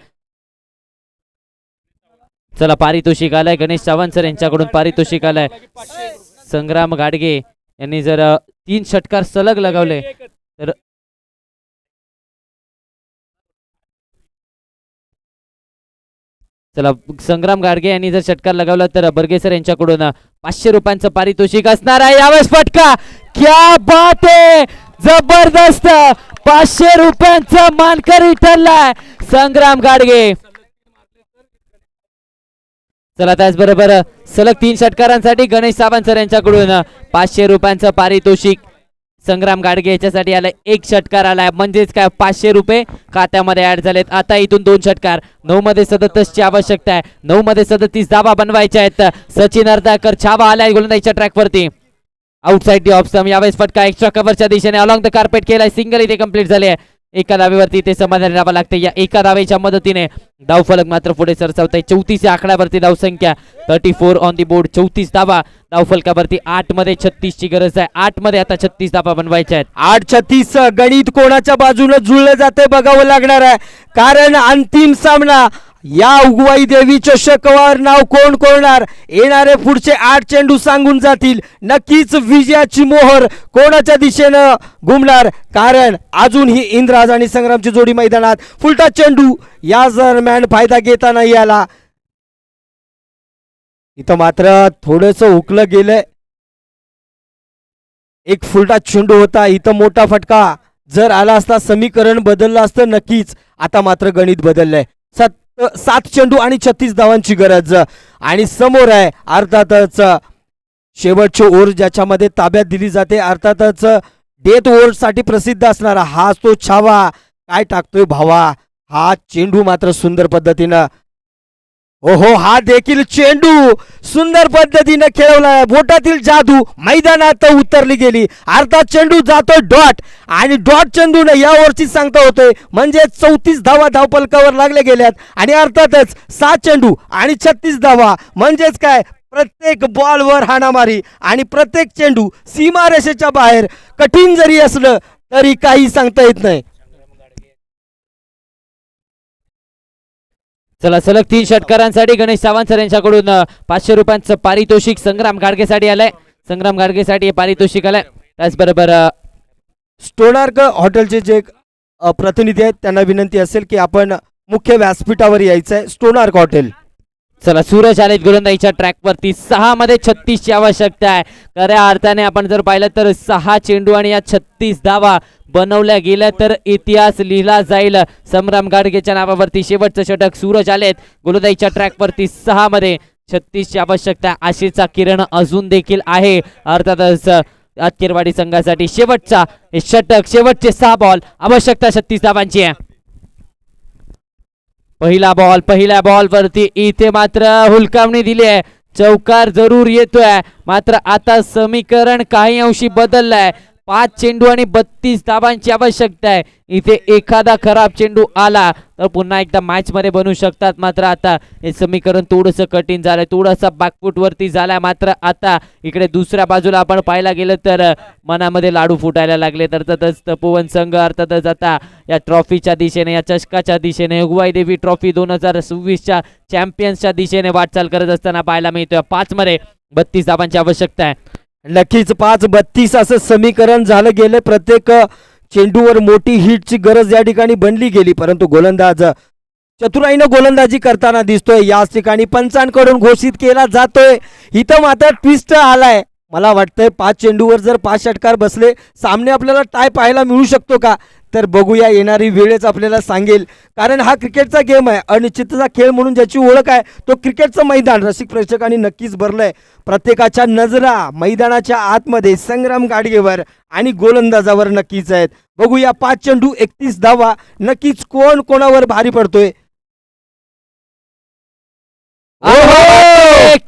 चला पारितोषिक आलंय गणेश सावंत सर यांच्याकडून पारितोषिक आलंय. संग्राम गाडगे यांनी जर 3 षटकार सलग लगावले तर चला संग्राम गाडगे यांनी जर षटकार लगावला तर बर्गेसर यांच्याकडून 500 रुपयांचं पारितोषिक असणार आहे. यावेळेस फटका, क्या बात आहे, जबरदस्त 500 रुपयांचा मानकरी ठरलाय संग्राम गाडगे. चला त्याचबरोबर सलग 3 षटकारांसाठी गणेश सावंत सर यांच्याकडून 500 रुपयांचं पारितोषिक संग्राम गाडगे याच्यासाठी आलाय. 1 षटकार आलाय, म्हणजेच काय 500 रुपये खात्यामध्ये ऍड झालेत. आता इथून 2 षटकार. 9 मध्ये 37 ची आवश्यकता आहे. 9 मध्ये 37 धावा बनवायच्या आहेत. सचिन अर्धाकर छावा आलाय गोलंदाजीच्या ट्रॅक वरती. Outside off stump. यावेळेस फटका एक्स्ट्रा कव्हरच्या दिशेने अलॉंग द कार्पेट केलाय. सिंगल इथे कंप्लीट झाले आहे. एका धावेवरती ते समाधानी राहावं लागते. या एका धावेच्या मदतीने धावफलक मात्र पुढे सरसावत आहे. 34 या आकड्यावरती धावसंख्या 34 ऑन दी बोर्ड. 34 धावा धावफलकावरती. 8 मध्ये 36 ची गरज आहे. 8 मध्ये आता 36 धावा बनवायच्या आहेत. 8-36 गणित कोणाच्या बाजूने जुळलं जाते बघावं लागणार आहे, कारण अंतिम सामना या उगवाई देवी चषकवर नाव कोण कोरणार. येणारे पुढचे 8 चेंडू सांगून जातील नक्कीच विजयाची मोहर कोणाच्या दिशेनं घुमणार, कारण अजूनही इंद्राज आणि संग्रामची जोडी मैदानात. फुलटा चेंडू या दरम्यान फायदा घेता नाही आला. इथं मात्र थोडस हुकलं गेलंय. एक फुलटा चेंडू होता, इथं मोठा फटका जर आला असता समीकरण बदललं असतं नक्कीच. आता मात्र गणित बदललंय. 7 चेंडू आणि 36 धावांची गरज आणि समोर आहे अर्थातच शेवटची ओव्हर ज्याच्यामध्ये ताब्यात दिली जाते. अर्थातच डेथ ओव्हर साठी प्रसिद्ध असणारा हा तो छावा. काय टाकतोय भावा, हा चेंडू मात्र सुंदर पद्धतीनं, ओहो हा देखील चेंडू सुंदर पद्धतीने खेळवलाय. बोटातील जादू मैदानात उतरली गेली. अर्थात चेंडू जातोय डॉट आणि डॉट चेंडूने या ओव्हरची सांगता होतोय, म्हणजे 34 धावा धावपलकावर लागल्या गेल्यात आणि अर्थातच 7 चेंडू आणि 36 धावा, म्हणजेच काय प्रत्येक बॉलवर हाणामारी आणि प्रत्येक चेंडू सीमारेषेच्या बाहेर. कठीण जरी असलं तरी काही सांगता येत नाही. चला सलग 3 षटकारांसाठी गणेश सावंत सर यांच्याकडून 500 रुपयांचं पारितोषिक संग्राम गाडगेसाठी आलंय. संग्राम गाडगेसाठी हे पारितोषिक आलंय. त्याचबरोबर स्टोनार्क हॉटेलचे जे प्रतिनिधी आहेत त्यांना विनंती असेल की आपण मुख्य व्यासपीठावर यायचं आहे. स्टोनार्क हॉटेल. चला सूरज आलेत गोलंदाजीच्या ट्रॅक वरती. 6 मध्ये 36 ची आवश्यकता आहे. खऱ्या अर्थाने आपण जर पाहिलं तर 6 चेंडू आणि या 36 धावा बनवल्या गेल्या तर इतिहास लिहिला जाईल संग्राम गाडगेच्या नावावरती. शेवटचं षटक सूरज आलेत गोलंदाजीच्या ट्रॅक वरती. 6 मध्ये 36 ची आवश्यकता. आशेचा किरण अजून देखील आहे अर्थातच आतकेरवाडी संघासाठी. शेवटचा षटक, शेवटचे 6 बॉल, आवश्यकता 36 धावांची आहे. पहिल्या बॉल वरती इथे मात्र हुलकावणी दिली आहे. चौकार जरूर येतोय, मात्र आता समीकरण काही अंशी बदललंय. 5 चेंडू आणि 32 धावांची आवश्यकता आहे. इथे एखादा खराब चेंडू आला तर पुन्हा एकदा मॅच मध्ये बनू शकतात. मात्र आता हे समीकरण थोडंसं कठीण झालंय, थोडासा बॅकफूट वरती झालाय. मात्र आता इकडे दुसऱ्या बाजूला आपण पाहायला गेलं तर मनामध्ये लाडू फुटायला लागले. अर्थातच तपोवन संघ अर्थातच आता या ट्रॉफीच्या दिशेने, या चषकाच्या दिशेने, उगवाई देवी ट्रॉफी 2026च्या चॅम्पियन्सच्या दिशेने वाटचाल करत असताना पाहायला मिळतोय. 5 मध्ये 32 धावांची आवश्यकता आहे. नक्कीच 5-32 असं समीकरण झालं गेलं. प्रत्येक चेंडूवर मोठी हिटची गरज या ठिकाणी बनली गेली, परंतु गोलंदाज चतुराईनं गोलंदाजी करताना दिसतोय. याच ठिकाणी पंचांकडून घोषित केला जातोय. इथं मात्र ट्विस्ट आलाय. मला वाटतंय 5 चेंडूवर जर 5 षटकार बसले, सामने आपल्याला टाय पाहायला मिळू शकतो का, तर बघूया, येणारी वेळच आपल्याला सांगेल. कारण हा क्रिकेटचा गेम आहे, अनिश्चितचा खेळ म्हणून ज्याची ओळख आहे तो क्रिकेटचं मैदान रसिक प्रेक्षकांनी नक्कीच भरलंय. प्रत्येकाच्या नजरा मैदानाच्या आतमध्ये संग्राम गाडगेवर आणि गोलंदाजावर नक्कीच आहेत. बघूया 5 चेंडू 31 धावा, नक्कीच कोण कोणावर भारी पडतोय.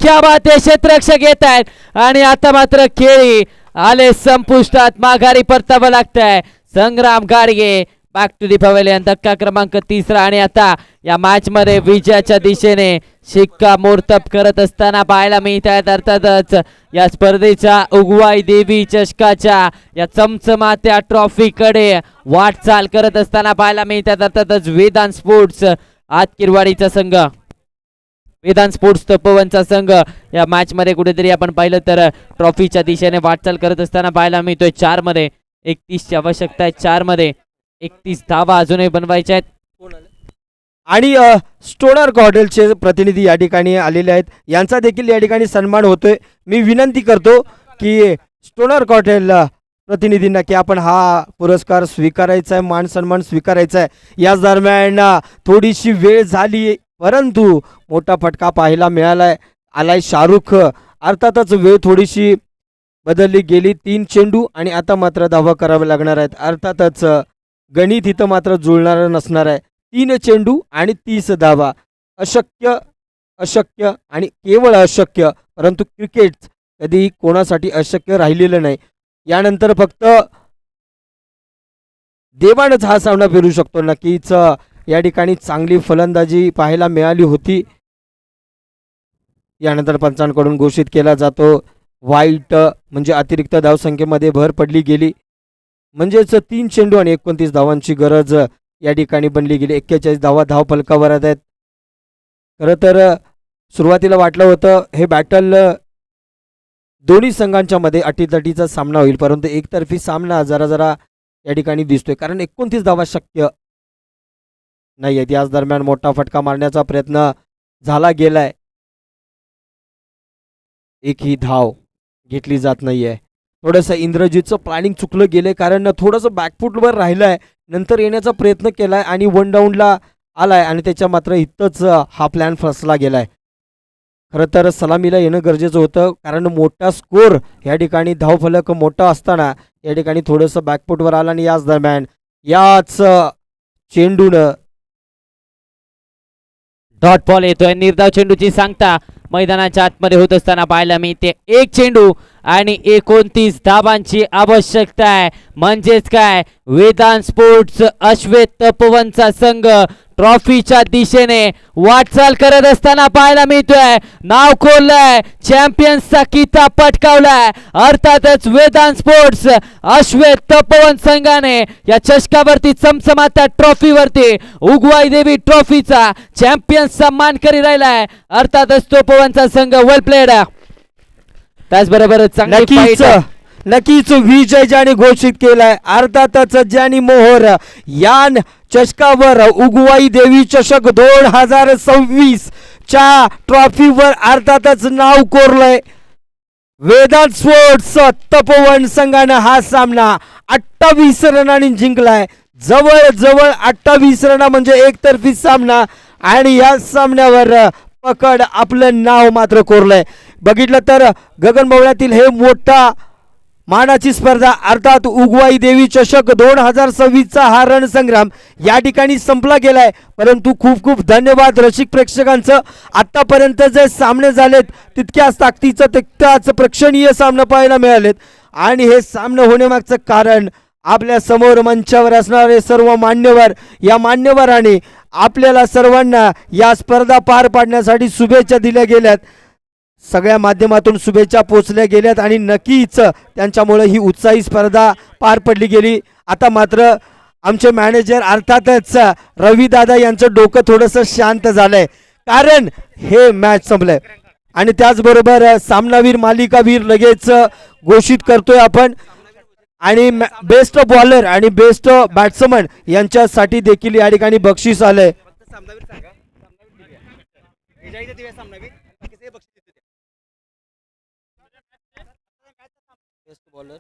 क्या बात आहे, क्षेत्ररक्षक येत आहेत आणि आता मात्र खेळी आले संपुष्टात. माघारी परतावं लागतंय. Sangram Gadge back to the pavilion, धक्का क्रमांक 3 आणि आता या मॅच मध्ये विजयाच्या दिशेने शिक्का मोर्तब करत असताना पाहायला मिळत आहेत. अर्थातच या स्पर्धेच्या उगवाई देवी चषकाच्या या चमचमात्या ट्रॉफीकडे वाटचाल करत असताना पाहायला मिळत आहेत. अर्थातच वेदांत स्पोर्ट्स आतकिरवाडीचा संघ, वेदांत स्पोर्ट्स तपोवनचा संघ या मॅच मध्ये कुठेतरी आपण पाहिलं तर ट्रॉफीच्या दिशेने वाटचाल करत असताना पाहायला मिळतोय. 4 मध्ये 31 ची आवश्यकता आहे. 4 मध्ये 31 धावा अजूनही बनवायच्या आहेत. आणि स्टोनर हॉटेलचे प्रतिनिधी या ठिकाणी आलेले आहेत, यांचा देखील या ठिकाणी सन्मान होतोय. मी विनंती करतो की स्टोनर हॉटेल प्रतिनिधींना की आपण हा पुरस्कार स्वीकारायचा आहे, मान सन्मान स्वीकारायचा आहे. याच दरम्यान थोडीशी वेळ झाली, परंतु मोठा फटका पाहायला मिळालाय. आलाय शाहरुख. अर्थातच वेळ थोडीशी बदलली गेली. 3 चेंडू आणि आता मात्र धावा करावे लागणार आहेत. अर्थातच गणित इथं मात्र जुळणार नसणार आहे. 3 चेंडू आणि 30 धावा. अशक्य, अशक्य आणि केवळ अशक्य, परंतु क्रिकेट कधी कोणासाठी अशक्य राहिलेलं नाही. यानंतर फक्त देवानच हा सामना फिरू शकतो. नक्कीच या ठिकाणी चांगली फलंदाजी पाहायला मिळाली होती. यानंतर पंचांकडून घोषित केला जातो वाईट, म्हणजे अतिरिक्त धावसंख्येमध्ये भर पडली गेली. म्हणजेच 3 चेंडू आणि 29 धावांची गरज या ठिकाणी बनली गेली. 41 धावा धाव फलकावर आहेत. खरं तर सुरुवातीला वाटलं होतं हे बॅटल दोन्ही संघांच्या मध्ये अटीतटीचा सामना होईल, परंतु एकतर्फी सामना जरा या ठिकाणी दिसतोय. कारण 29 धावा शक्य नाही आहेत. याच दरम्यान मोठा फटका मारण्याचा प्रयत्न झाला गेलाय. एकही धाव घेतली जात नाहीये. थोडंसं इंद्रजीतचं प्लॅनिंग चुकलं गेलंय, कारण थोडंसं बॅकफुटवर राहिलंय, नंतर येण्याचा प्रयत्न केलाय आणि 1 डाऊनला आलाय आणि त्याच्या मात्र इथंच हा प्लॅन फसला गेलाय. खरं तर सलामीला येणं गरजेचं होतं, कारण मोठा स्कोर या ठिकाणी धावफलक मोठा असताना या ठिकाणी थोडंसं बॅकफुटवर आला आणि याच दरम्यान याच चेंडूनं डॉट बॉल येतोय. निर्धाव चेंडूची सांगता मैदानाच्या आतमध्ये होत असताना पाहायला मिळते. 1 चेंडू आणि 29 धावांची आवश्यकता आहे. म्हणजेच काय, वेदांत स्पोर्ट्स अश्वेत तपोवनचा संघ ट्रॉफीच्या दिशेने वाटचाल करत असताना पाहायला मिळतोय. नाव खोललंय, चॅम्पियन्सचा किताब पटकावलाय. अर्थातच वेदांत स्पोर्ट्स अश्वेत तपोवन संघाने या चषकावरती चमचमात्या ट्रॉफीवरती उगवाई देवी ट्रॉफीचा चॅम्पियन्सचा मानकरी राहिलाय. अर्थातच तपोवनचा संघ वेल प्लेड. त्याचबरोबर नक्कीच विजय ज्याने घोषित केलाय. अर्थातच ज्यानी मोहर या चषकावर उगवाई देवी चषक 2026 च्या ट्रॉफीवर अर्थातच नाव कोरलंय. वेदांत स्पोर्ट्स तपोवन संघानं हा सामना 28 रनांनी जिंकलाय. जवळ 28 रना म्हणजे एकतर्फी सामना, आणि या सामन्यावर पकड आपलं नाव मात्र कोरलंय. बघितलं तर गगनबावड्यातील हे मोठा मानाची स्पर्धा अर्थात उगवाई देवी चषक 2026 चा हा रणसंग्राम या ठिकाणी संपला गेलाय. परंतु खूप धन्यवाद रसिक प्रेक्षकांचं. आतापर्यंत जे सामने झालेत तितक्याच ताकदीचं, तितक्याच प्रेक्षणीय सामने पाहायला मिळालेत. आणि हे सामने होण्यामागचं कारण आपल्या समोर मंचावर असणारे सर्व मान्यवर, या मान्यवरांनी आपल्याला सर्वांना या स्पर्धा पार पाडण्यासाठी शुभेच्छा दिल्या गेल्यात. सगळ्या माध्यमातून शुभेच्छा पोचल्या गेल्यात आणि नक्कीच त्यांच्यामुळे ही उत्साही स्पर्धा पार पडली गेली. आता मात्र आमचे मॅनेजर अर्थातच रवी दादा यांचं डोकं थोडंसं शांत झालंय, कारण हे मॅच संपलंय. आणि त्याचबरोबर सामनावीर मालिकावीर लगेच घोषित करतोय आपण. आणि बेस्ट बॉलर आणि बेस्ट बॅट्समन यांच्यासाठी देखील या ठिकाणी बक्षीस आलंय. Best bowler